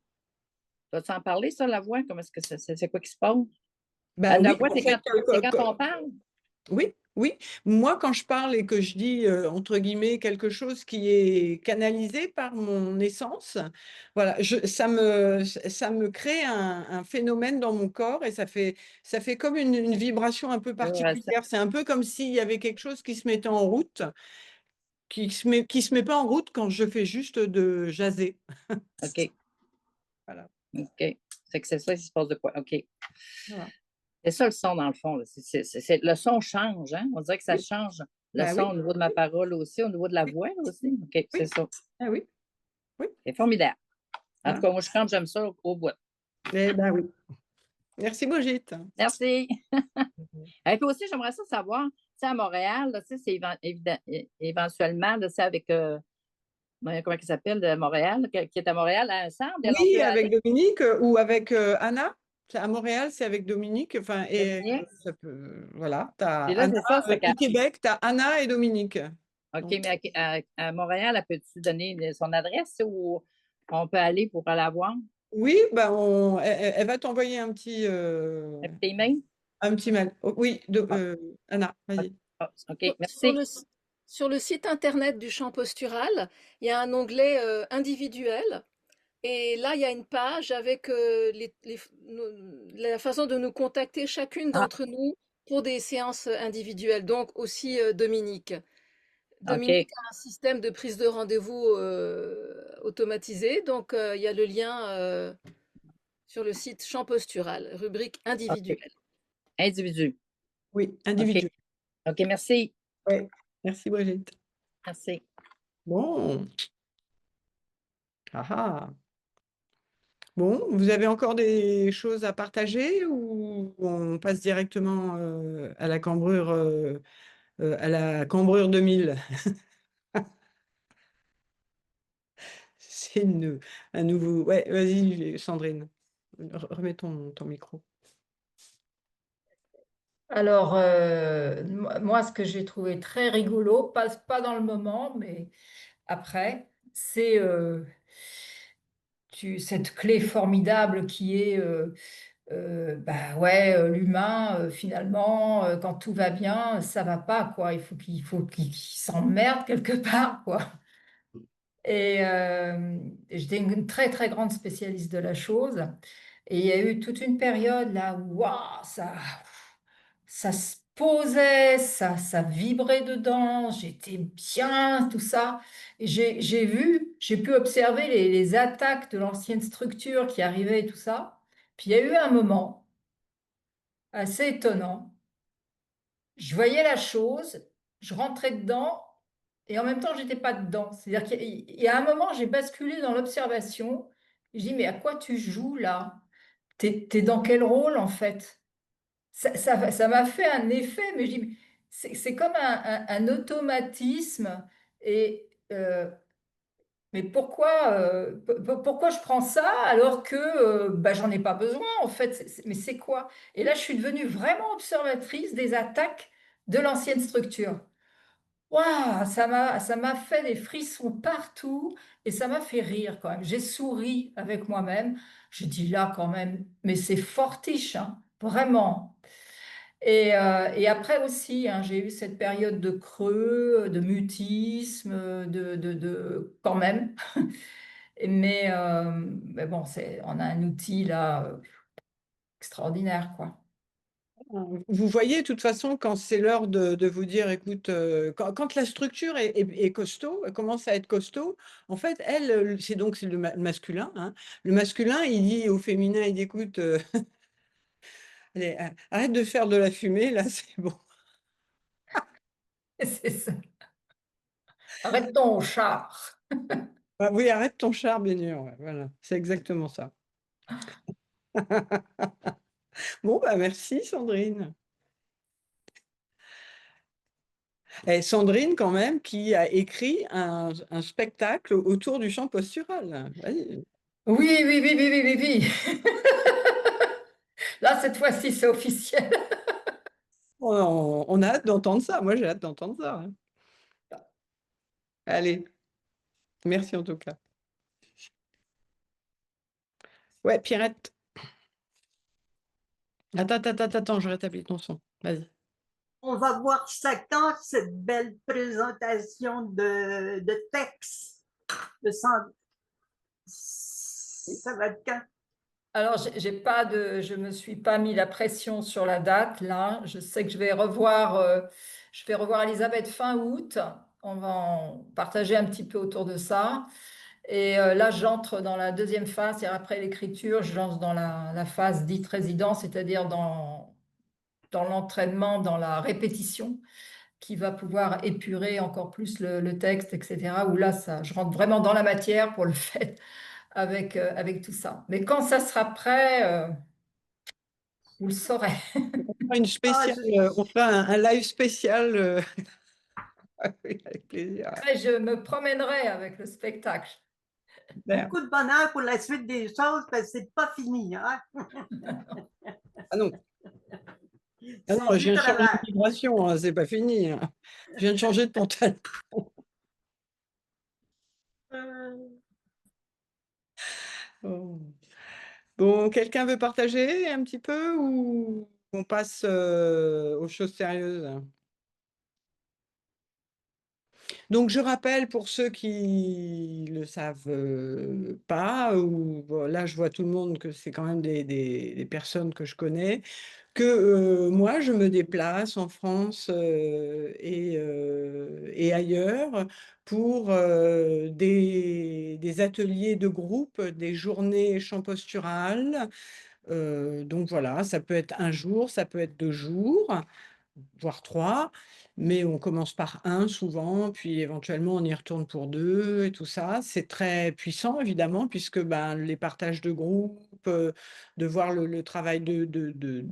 vas-tu en parler, ça, la voix? Comment est-ce que c'est quoi qui se passe? Bah La oui, voix, en fait, c'est quand on parle? oui, oui. Moi, quand je parle et que je dis, entre guillemets, quelque chose qui est canalisé par mon essence, voilà, ça me crée un phénomène dans mon corps et ça fait comme une vibration un peu Ça- particulière. C'est un peu comme s'il y avait quelque chose qui se mettait en route, qui se met pas en route quand je fais juste de jaser. OK, Voilà. OK. C'est que c'est ça, il se passe de quoi? OK. Voilà. C'est ça le son, dans le fond, là. Le son change, hein? On dirait que ça Oui, change. Le bah son oui, au niveau de ma parole aussi, au niveau de la oui, voix aussi. OK, c'est oui. ça. Ah oui, oui. C'est formidable. En tout Voilà. cas, moi, quand j'aime ça au bout. Eh ben oui. Merci, Brigitte. Merci. Et puis aussi, j'aimerais ça savoir, tu sais, à Montréal, là, tu sais, c'est éventuellement, là, tu sais, avec, comment il s'appelle, de Montréal, qui est à Montréal, à un centre, là, on Oui, peut avec aller, Dominique ou avec Anna. À Montréal, c'est avec Dominique. Enfin, et Dominique. voilà, tu as Puis là, Anna. c'est ça, Au Québec, tu as Anna et Dominique. OK, Donc, mais à Montréal, peux-tu donner son adresse ou on peut aller pour la voir? oui, ben elle va t'envoyer Un petit email? un petit mail. Oh, oui, Ah, Anna, ah, vas-y. ah, OK, Sur sur merci. sur le site internet du champ postural, il y a un onglet individuel. Et là, il y a une page avec la façon de nous contacter chacune Ah, d'entre nous pour des séances individuelles, donc aussi Dominique. Dominique OK. a un système de prise de rendez-vous automatisé, donc il y a le lien sur le site Champ Postural, rubrique OK. individuelle. Individu. Oui, OK. individu. OK, merci. Ouais. Merci, Brigitte. Merci. Bon. Ah, ah. Bon, vous avez encore des choses à partager ou on passe directement à la cambrure 2000? c'est un nouveau... Ouais, vas-y, Sandrine, remets ton micro. Alors, moi, ce que j'ai trouvé très rigolo, pas dans le moment, mais après, c'est cette clé formidable qui est bah ouais, l'humain, finalement, quand tout va bien, ça va pas, quoi. Il faut qu'il s'emmerde quelque part, quoi. Et j'étais une très, très grande spécialiste de la chose. Et il y a eu toute une période là où waouh, ça se posait, ça vibrait dedans, j'étais bien, tout ça. Et j'ai pu observer les attaques de l'ancienne structure qui arrivaient et tout ça. Puis il y a eu un moment assez étonnant. Je voyais la chose, je rentrais dedans et en même temps, j'étais pas dedans. C'est-à-dire qu'il y a un moment, j'ai basculé dans l'observation. Je dis, mais à quoi tu joues là? T'es dans quel rôle en fait? Ça m'a fait un effet, mais je dis, mais c'est comme un automatisme. Et mais pourquoi je prends ça alors que bah, j'en ai pas besoin en fait? Mais c'est quoi? Et là, je suis devenue vraiment observatrice des attaques de l'ancienne structure. Waouh, ça m'a fait des frissons partout et ça m'a fait rire quand même. J'ai souri avec moi-même. Je dis là quand même, mais c'est fortiche, hein, vraiment. Et après aussi, hein, j'ai eu cette période de creux, de mutisme, quand même. Mais bon, on a un outil là extraordinaire, quoi. Vous voyez, de toute façon, quand c'est l'heure de vous dire, écoute, quand la structure est costaud, elle commence à être costaud, en fait, c'est le masculin, hein. Le masculin, il dit au féminin, il dit, écoute, allez, arrête de faire de la fumée, là, c'est bon. C'est ça. Arrête ton char. Ah oui, arrête ton char, bien sûr, ouais, voilà, c'est exactement ça. Bon, bah merci, Sandrine. Et Sandrine, quand même, qui a écrit un spectacle autour du champ postural. Vas-y. Oui, oui, oui, oui, oui, oui, oui. Là, cette fois-ci, c'est officiel. On a hâte d'entendre ça. Moi, j'ai hâte d'entendre ça, hein. Allez, merci en tout cas. Ouais, Pierrette. Attends, je rétablis ton son. Vas-y. On va voir ça quand, cette belle présentation de texte de ça va être quand? Alors, je me suis pas mis la pression sur la date là. Je sais que je vais revoir Elisabeth fin août. On va en partager un petit peu autour de ça. Et là, j'entre dans la deuxième phase, c'est après l'écriture, je lance dans la phase dite résidence, c'est-à-dire dans l'entraînement, dans la répétition, qui va pouvoir épurer encore plus le texte, etc. Où là, je rentre vraiment dans la matière pour le fait avec tout ça. Mais quand ça sera prêt, vous le saurez. On fera une Ah, spéciale, on fera un live spécial. Oui, avec plaisir. Après, je me promènerai avec le spectacle. beaucoup de bonheur pour la suite des choses, parce que c'est pas fini, hein? Ah non, C'est je du viens de changer de travail. vibration, hein, c'est pas fini, hein. Je viens de changer de pantalon. Oh. Bon, quelqu'un veut partager un petit peu ou on passe aux choses sérieuses? Donc, je rappelle pour ceux qui ne le savent pas, ou bon, là, je vois tout le monde que c'est quand même des personnes que je connais, que moi, je me déplace en France et ailleurs pour des ateliers de groupe, des journées chant postural. Donc voilà, ça peut être un jour, ça peut être 2 jours, voire 3, mais on commence par un souvent, puis éventuellement on y retourne pour 2 et tout ça. C'est très puissant évidemment, puisque ben, les partages de groupe, de voir le travail de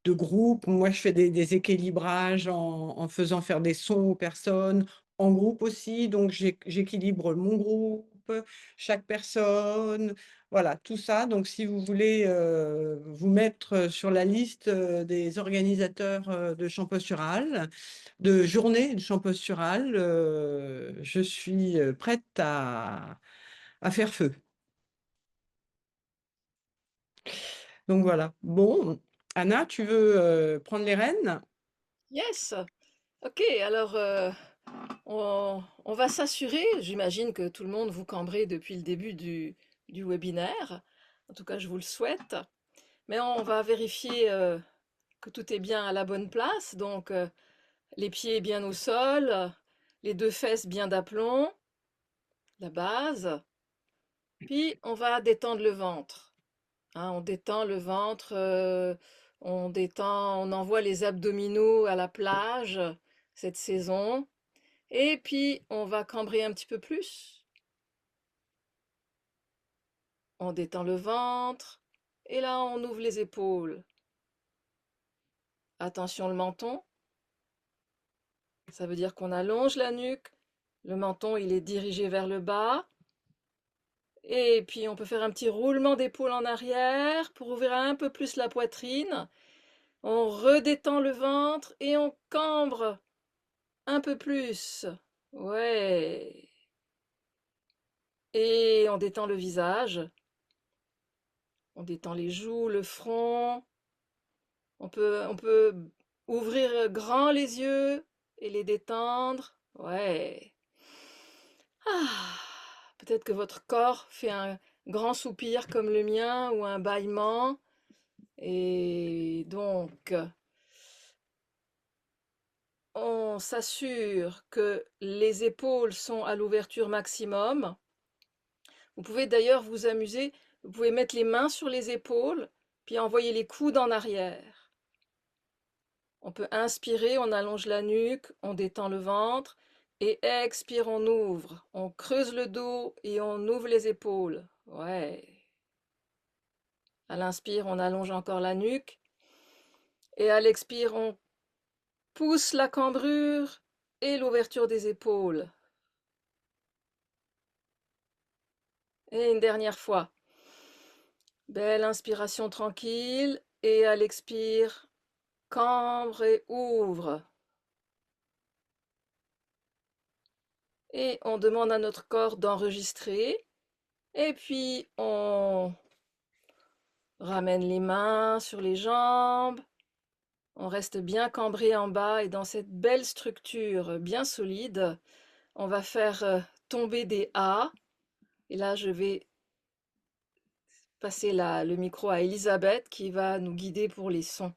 groupe. Moi, je fais des équilibrages en faisant faire des sons aux personnes, en groupe aussi, donc j'équilibre mon groupe, chaque personne, voilà, tout ça. Donc, si vous voulez vous mettre sur la liste des organisateurs de chant postural, de journée de chant postural, je suis prête à faire feu. Donc voilà. Bon, Anna, tu veux prendre les rênes? Yes. Ok, alors on va s'assurer, j'imagine que tout le monde vous cambrez depuis le début du webinaire. En tout cas, je vous le souhaite. Mais on va vérifier que tout est bien à la bonne place. Donc, les pieds bien au sol, les deux fesses bien d'aplomb, la base. Puis, on va détendre le ventre. Hein, on détend le ventre, on détend, on envoie les abdominaux à la plage cette saison. Et puis, on va cambrer un petit peu plus. On détend le ventre. Et là, on ouvre les épaules. Attention le menton. Ça veut dire qu'on allonge la nuque. Le menton, il est dirigé vers le bas. Et puis, on peut faire un petit roulement d'épaule en arrière pour ouvrir un peu plus la poitrine. On redétend le ventre et on cambre un peu plus. Ouais. Et on détend le visage. On détend les joues, le front. On peut ouvrir grand les yeux et les détendre. Ouais. Ah, peut-être que votre corps fait un grand soupir comme le mien ou un bâillement. Et donc, on s'assure que les épaules sont à l'ouverture maximum. Vous pouvez d'ailleurs vous amuser, vous pouvez mettre les mains sur les épaules, puis envoyer les coudes en arrière. On peut inspirer, on allonge la nuque, on détend le ventre, et expire, on ouvre. On creuse le dos et on ouvre les épaules. Ouais. À l'inspire, on allonge encore la nuque, et à l'expire, on pousse la cambrure et l'ouverture des épaules. Et une dernière fois. Belle inspiration tranquille, et à l'expire, cambre et ouvre. Et on demande à notre corps d'enregistrer. Et puis on ramène les mains sur les jambes. On reste bien cambré en bas et dans cette belle structure bien solide, on va faire tomber des A. Et là, je vais passer le micro à Elisabeth qui va nous guider pour les sons.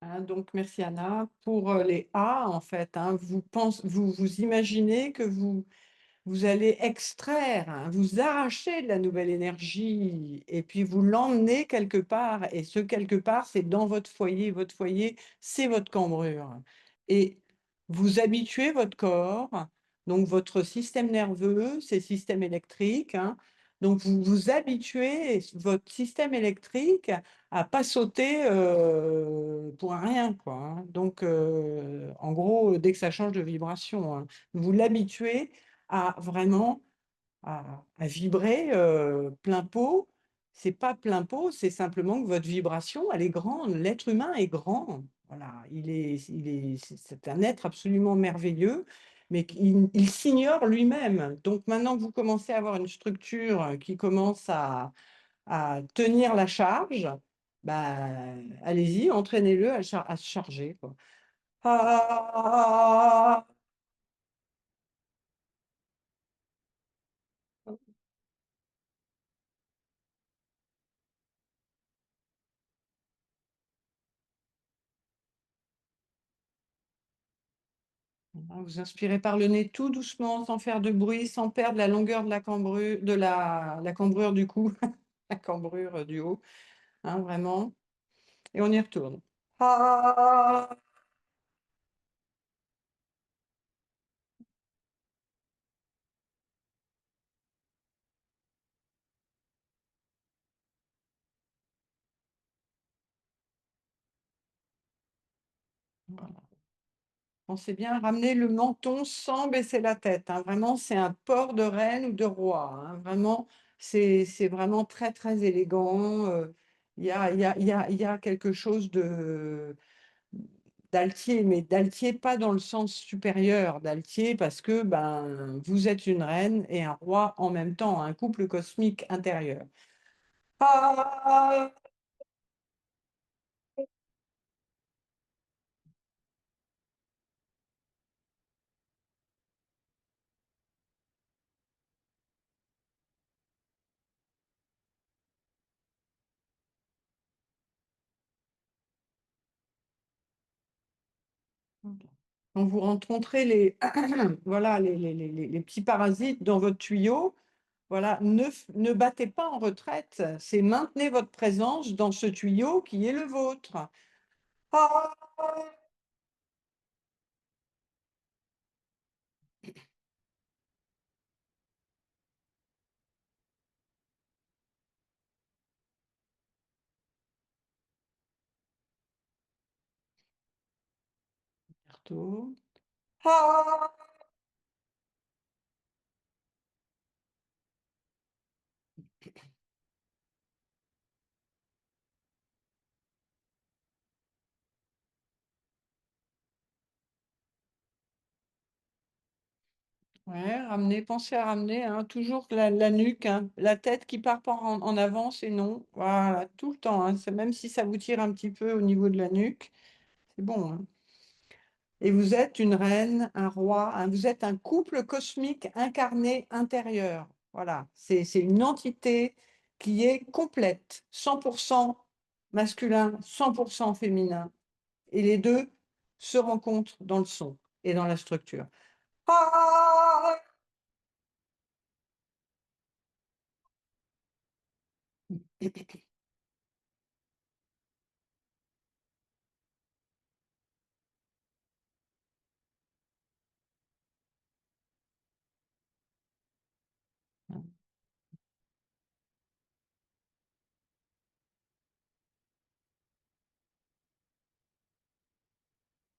Hein, donc, merci Anna. Pour les A, en fait, hein, vous imaginez que vous allez extraire, hein, vous arracher de la nouvelle énergie et puis vous l'emmener quelque part. Et ce quelque part, c'est dans votre foyer. Votre foyer, c'est votre cambrure. Et vous habituez votre corps, donc votre système nerveux, c'est système électrique. Hein, donc vous habituez votre système électrique à pas sauter pour un rien, quoi. Hein. Donc, en gros, dès que ça change de vibration, hein, vous l'habituez à vraiment à vibrer plein pot. C'est pas plein pot, c'est simplement que votre vibration, elle est grande. L'être humain est grand. Voilà, c'est un être absolument merveilleux, mais il s'ignore lui-même. Donc maintenant que vous commencez à avoir une structure qui commence à tenir la charge, bah, allez-y, entraînez-le à se charger, quoi. Ah. Vous inspirez par le nez tout doucement, sans faire de bruit, sans perdre la longueur de la cambrure, la cambrure du cou, la cambrure du haut, hein, vraiment. Et on y retourne. Ah. Voilà. Pensez bien à ramener le menton sans baisser la tête, hein. Vraiment, c'est un port de reine ou de roi, hein. Vraiment, c'est vraiment très, très élégant. Il y a quelque chose d'altier, mais d'altier pas dans le sens supérieur, d'altier parce que ben, vous êtes une reine et un roi en même temps, un couple cosmique intérieur. Ah, quand vous rencontrez voilà, les petits parasites dans votre tuyau, voilà, ne battez pas en retraite, c'est maintenez votre présence dans ce tuyau qui est le vôtre. Ah, Berthaud. Ah, ouais, ramenez, pensez à ramener, hein, toujours la nuque, hein, la tête qui part pas en avant, c'est non. Voilà, tout le temps, hein, même si ça vous tire un petit peu au niveau de la nuque, c'est bon, hein. Et vous êtes une reine, un roi, vous êtes un couple cosmique incarné intérieur. Voilà, c'est une entité qui est complète, 100% masculin, 100% féminin. Et les deux se rencontrent dans le son et dans la structure. Ah,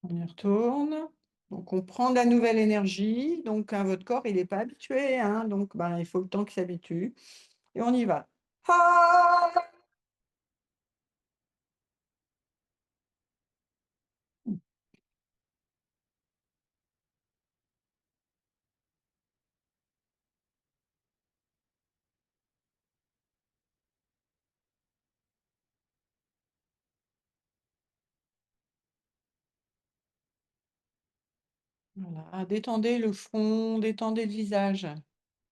on y retourne. Donc, on prend de la nouvelle énergie. Donc, hein, votre corps, il n'est pas habitué, hein, donc, ben, il faut le temps qu'il s'habitue. Et on y va. Ah, voilà. Détendez le front, détendez le visage.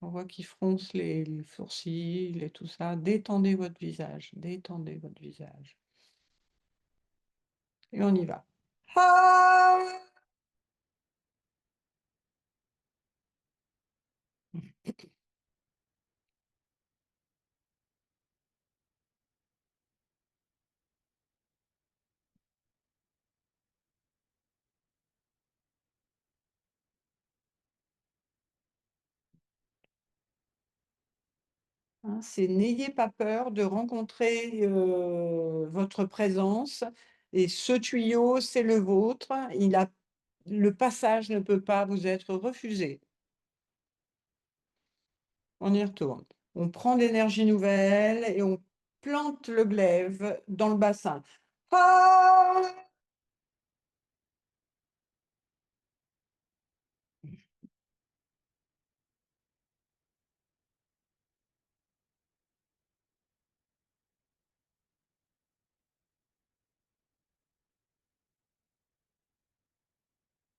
On voit qu'il fronce les sourcils et tout ça. Détendez votre visage, détendez votre visage. Et on y va. Ah, hein, c'est n'ayez pas peur de rencontrer votre présence. Et ce tuyau, c'est le vôtre. Le passage ne peut pas vous être refusé. On y retourne. On prend l'énergie nouvelle et on plante le glaive dans le bassin. Ah,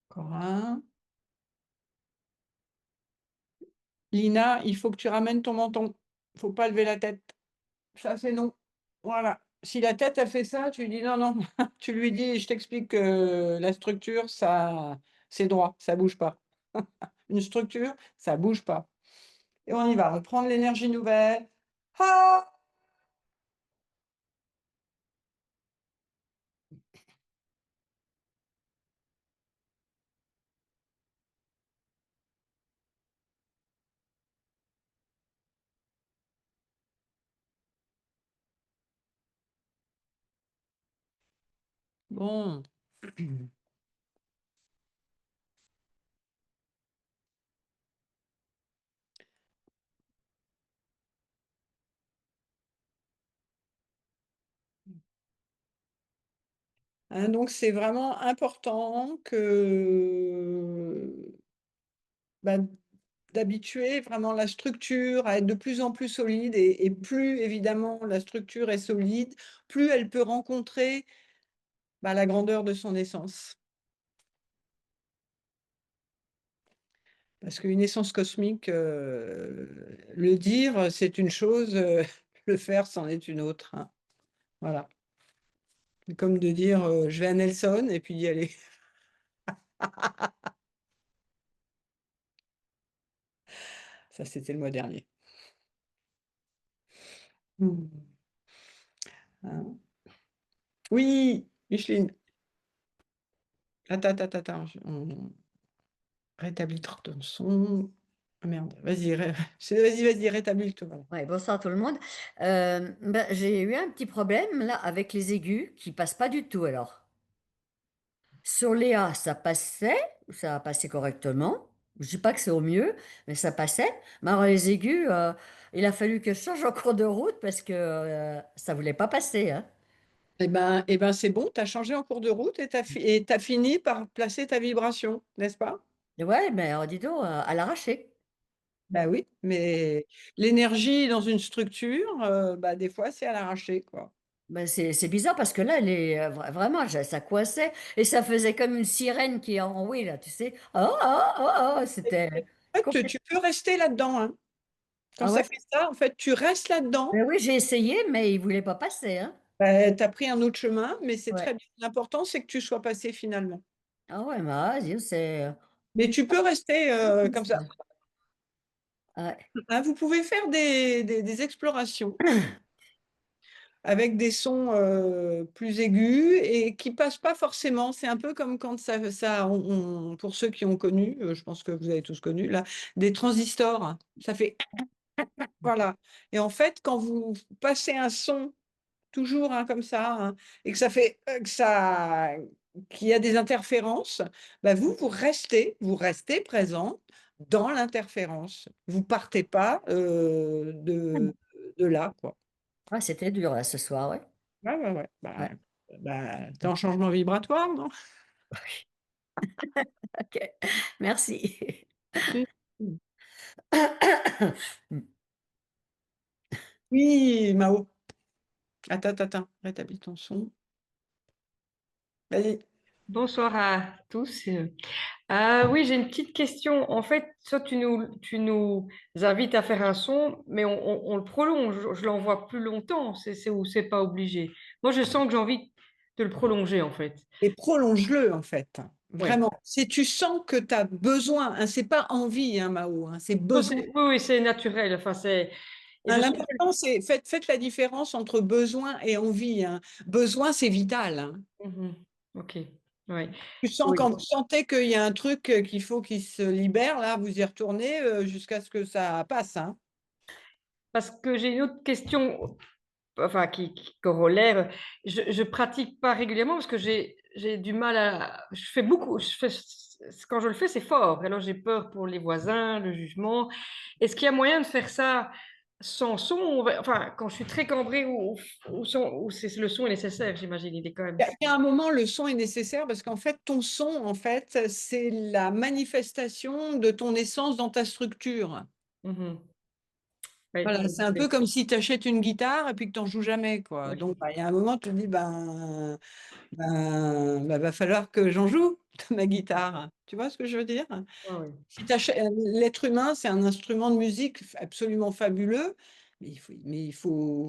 encore un. Lina, il faut que tu ramènes ton menton. Il faut pas lever la tête. Ça, c'est non. Voilà. Si la tête a fait ça, tu lui dis non, non. Tu lui dis, je t'explique que la structure, ça, c'est droit, ça bouge pas. Une structure, ça bouge pas. Et on y va. On prend de l'énergie nouvelle. Ah, bon. hein. Donc, c'est vraiment important que bah, d'habituer vraiment la structure à être de plus en plus solide et plus évidemment la structure est solide, plus elle peut rencontrer la grandeur de son essence. Parce qu'une essence cosmique, le dire, c'est une chose, le faire, c'en est une autre, hein. Voilà. C'est comme de dire, je vais à Nelson et puis d'y aller. Ça, c'était le mois dernier. Mmh. Hein. Oui, Micheline. Attends, on rétablit ton son. Ah merde, vas-y, vas-y, rétablis-le. Voilà. Ouais, bonsoir tout le monde. Ben, j'ai eu un petit problème là avec les aigus qui passent pas du tout alors. Sur les A, ça passait correctement. Je dis pas que c'est au mieux, mais ça passait. Mais alors les aigus, il a fallu que je change en cours de route parce que ça voulait pas passer, hein. Eh ben, c'est bon, tu as changé en cours de route et tu as fini par placer ta vibration, n'est-ce pas? Et ouais, mais alors dis donc, à l'arraché. Bah oui, mais l'énergie dans une structure, des fois, c'est à l'arraché, quoi. Ben, c'est bizarre parce que là, vraiment, ça coinçait et ça faisait comme une sirène qui est en oui, là, tu sais. C'était En fait, complètement. tu peux rester là-dedans, hein. Quand Ah ouais? ça fait ça, en fait, tu restes là-dedans. Ben oui, j'ai essayé, mais il voulait pas passer, hein. Tu as pris un autre chemin, mais c'est Ouais. très bien. L'important, c'est que tu sois passé finalement. Ah ouais, mais vas-y, c'est. Mais tu peux rester comme ça. Ouais. Hein, vous pouvez faire des explorations avec des sons plus aigus et qui passent pas forcément. C'est un peu comme quand pour ceux qui ont connu, je pense que vous avez tous connu, là, des transistors. Ça fait voilà. Et en fait, quand vous passez un son toujours comme ça, hein, et que ça fait qu'il y a des interférences, vous restez présent dans l'interférence. Vous partez pas de là, quoi. Ah, c'était dur là, ce soir, ouais. Ouais, ouais, ouais. Ouais. T'es en changement vibratoire, non? Ok, merci. Si. Oui, Mao. Attends, rétablis ton son. Vas-y. Bonsoir à tous. Oui, j'ai une petite question. En fait, soit tu nous invites à faire un son, mais on le prolonge. Je l'envoie plus longtemps. C'est ou c'est pas obligé. Moi, je sens que j'ai envie de le prolonger, en fait. Et prolonge-le, en fait. Oui. Vraiment. Si tu sens que tu as besoin, hein, c'est pas envie, hein, Mao, hein, c'est Non, besoin. oui, oui, c'est naturel. Enfin, et Hein, je sens l'important, c'est faites la différence entre besoin et envie, hein. Besoin, c'est vital, hein. Mhm. Ok. Ouais. Tu sens, Oui. quand vous sentez qu'il y a un truc qu'il faut qu'il se libère, là, vous y retournez jusqu'à ce que ça passe, hein. Parce que j'ai une autre question, enfin, qui corollaire. Je pratique pas régulièrement parce que j'ai du mal à. Je fais beaucoup. Quand je le fais, c'est fort. Alors, j'ai peur pour les voisins, le jugement. Est-ce qu'il y a moyen de faire ça sans son? Enfin, quand je suis très cambrée ou le son est nécessaire, j'imagine. Il est quand même. Il y a un moment, le son est nécessaire parce qu'en fait, ton son, en fait, c'est la manifestation de ton essence dans ta structure. Mhm. Ouais, Voilà, c'est un peu comme si tu achètes une guitare et puis que tu n'en joues jamais, quoi. ouais. Donc, il y a un moment, tu te dis, va falloir que j'en joue de ma guitare. Tu vois ce que je veux dire? Ouais, ouais. Si l'être humain, c'est un instrument de musique absolument fabuleux, mais faut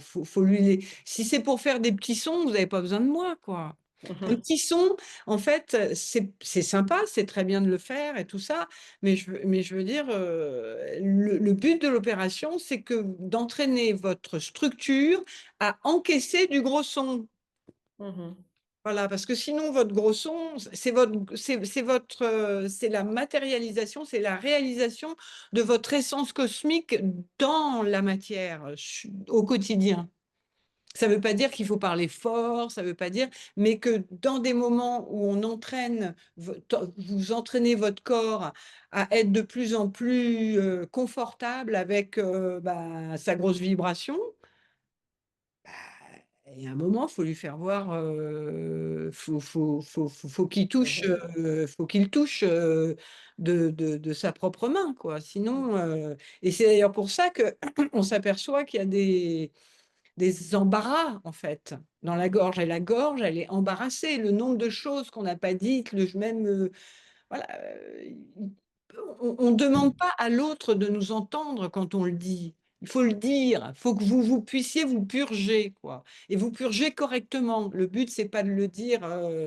si c'est pour faire des petits sons, vous n'avez pas besoin de moi, quoi. Un Mhm. petit son, en fait, c'est sympa, c'est très bien de le faire et tout ça, mais je veux dire, le but de l'opération, c'est que d'entraîner votre structure à encaisser du gros son. Mhm. Voilà, parce que sinon, votre gros son, c'est la matérialisation, c'est la réalisation de votre essence cosmique dans la matière, au quotidien. Ça ne veut pas dire qu'il faut parler fort, ça ne veut pas dire, mais que dans des moments où vous entraînez votre corps à être de plus en plus confortable avec sa grosse vibration, il y a un moment, il faut lui faire voir, faut qu'il touche, de sa propre main, quoi. Sinon, et c'est d'ailleurs pour ça que on s'aperçoit qu'il y a des embarras, en fait, dans la gorge. Et la gorge, elle est embarrassée. Le nombre de choses qu'on n'a pas dites, voilà, on ne demande pas à l'autre de nous entendre quand on le dit. Il faut le dire. Il faut que vous puissiez vous purger, quoi. Et vous purger correctement. Le but, c'est pas de le dire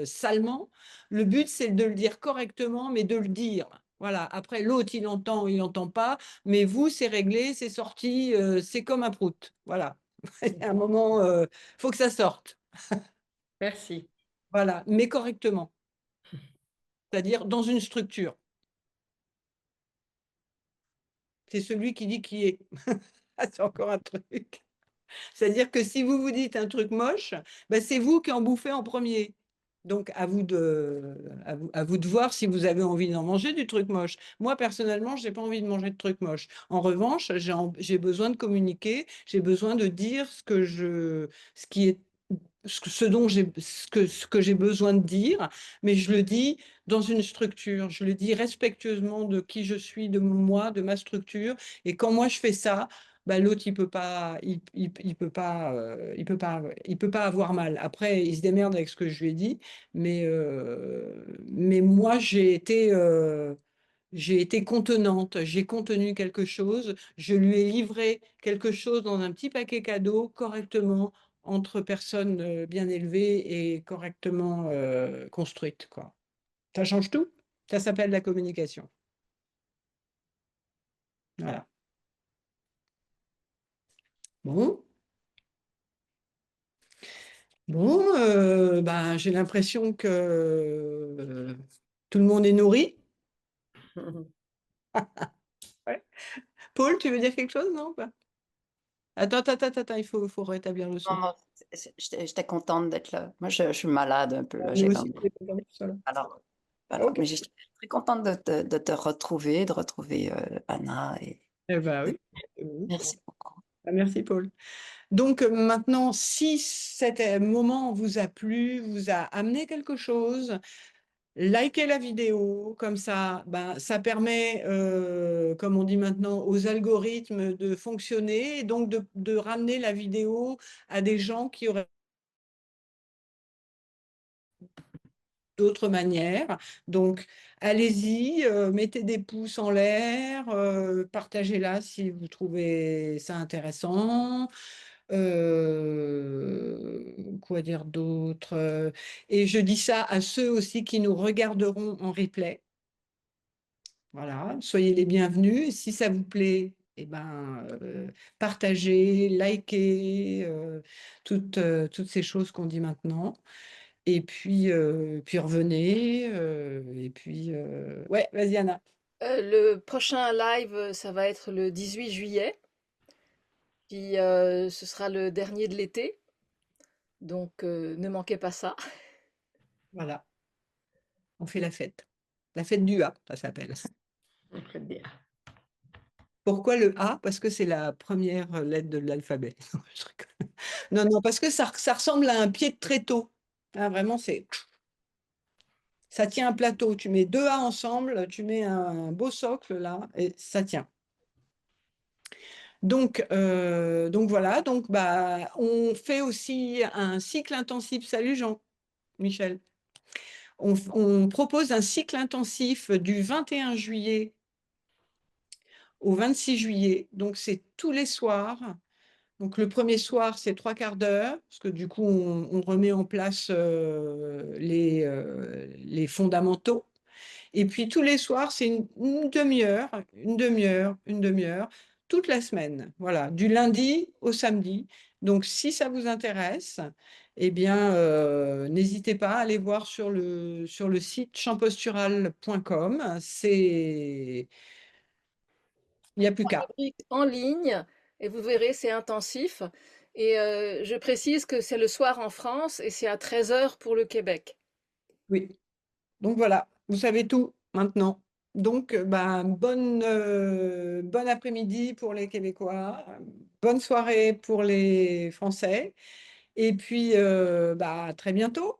salement. Le but, c'est de le dire correctement, mais de le dire. Voilà. Après, l'autre, il entend ou il n'entend pas. Mais vous, c'est réglé, c'est sorti, c'est comme un prout. Voilà. Il y a un moment, il faut que ça sorte. Merci. Voilà. Mais correctement. C'est-à-dire dans une structure. C'est celui qui dit qui est. Ah, c'est encore un truc. C'est-à-dire que si vous vous dites un truc moche, ben c'est vous qui en bouffez en premier. Donc, à vous de voir si vous avez envie d'en manger du truc moche. Moi, personnellement, je n'ai pas envie de manger de trucs moches. En revanche, j'ai besoin de communiquer, j'ai besoin de dire ce qui est, ce que j'ai besoin de dire, mais je le dis dans une structure. Je le dis respectueusement de qui je suis, de moi, de ma structure. Et quand moi je fais ça, bah, l'autre, il peut pas avoir mal. Après, il se démerde avec ce que je lui ai dit, mais moi, j'ai été contenante, j'ai contenu quelque chose, je lui ai livré quelque chose dans un petit paquet cadeau, correctement, entre personnes bien élevées et correctement construites, quoi. Ça change tout. Ça s'appelle la communication. Voilà. Bon. Bon, ben, j'ai l'impression que tout le monde est nourri. Ouais. Paul, tu veux dire quelque chose, non? Pas attends, il faut rétablir le Non, son. non, j'étais contente d'être là. Moi, je suis malade un peu, là. Nous J'ai aussi, comme... on est contents de tout ça, là. Alors, voilà. Ok. Mais je suis très contente de te retrouver, de retrouver Anna. Eh ben oui. Oui. Merci beaucoup. Ah, merci, Paul. Donc maintenant, si cet moment vous a plu, vous a amené quelque chose, likez la vidéo, comme ça, ben, ça permet, comme on dit maintenant, aux algorithmes de fonctionner et donc de ramener la vidéo à des gens qui auraient d'autres manières. Donc, allez-y, mettez des pouces en l'air, partagez-la si vous trouvez ça intéressant. Quoi dire d'autre? Et je dis ça à ceux aussi qui nous regarderont en replay. Voilà, soyez les bienvenus. Et si ça vous plaît, eh ben, partagez, likez, toutes ces choses qu'on dit maintenant. Et puis revenez. Et puis, ouais, vas-y, Anna. Le prochain live, ça va être le 18 juillet. Puis ce sera le dernier de l'été. Donc ne manquez pas ça. Voilà, on fait la fête. La fête du A, ça s'appelle. On peut le dire. Pourquoi le A? Parce que c'est la première lettre de l'alphabet. Je rigole. Non, parce que ça ressemble à un pied de tréteau. Ah, vraiment, ça tient un plateau. Tu mets deux A ensemble, tu mets un beau socle là, et ça tient. Donc voilà, donc bah, on fait aussi un cycle intensif. Salut Jean-Michel. On propose un cycle intensif du 21 juillet au 26 juillet. Donc c'est tous les soirs. Donc le premier soir, c'est 3/4 d'heure, parce que du coup, on remet en place les fondamentaux. Et puis tous les soirs, c'est une demi-heure, toute la semaine. Voilà, du lundi au samedi. Donc si ça vous intéresse, eh bien, n'hésitez pas à aller voir sur le site champostural.com. Il n'y a plus qu'à. En ligne, et vous verrez, c'est intensif. Et je précise que c'est le soir en France et c'est à 13 heures pour le Québec. Oui. Donc voilà, vous savez tout maintenant. Donc, ben, bon après-midi pour les Québécois, bonne soirée pour les Français, Et puis, bah, à très bientôt.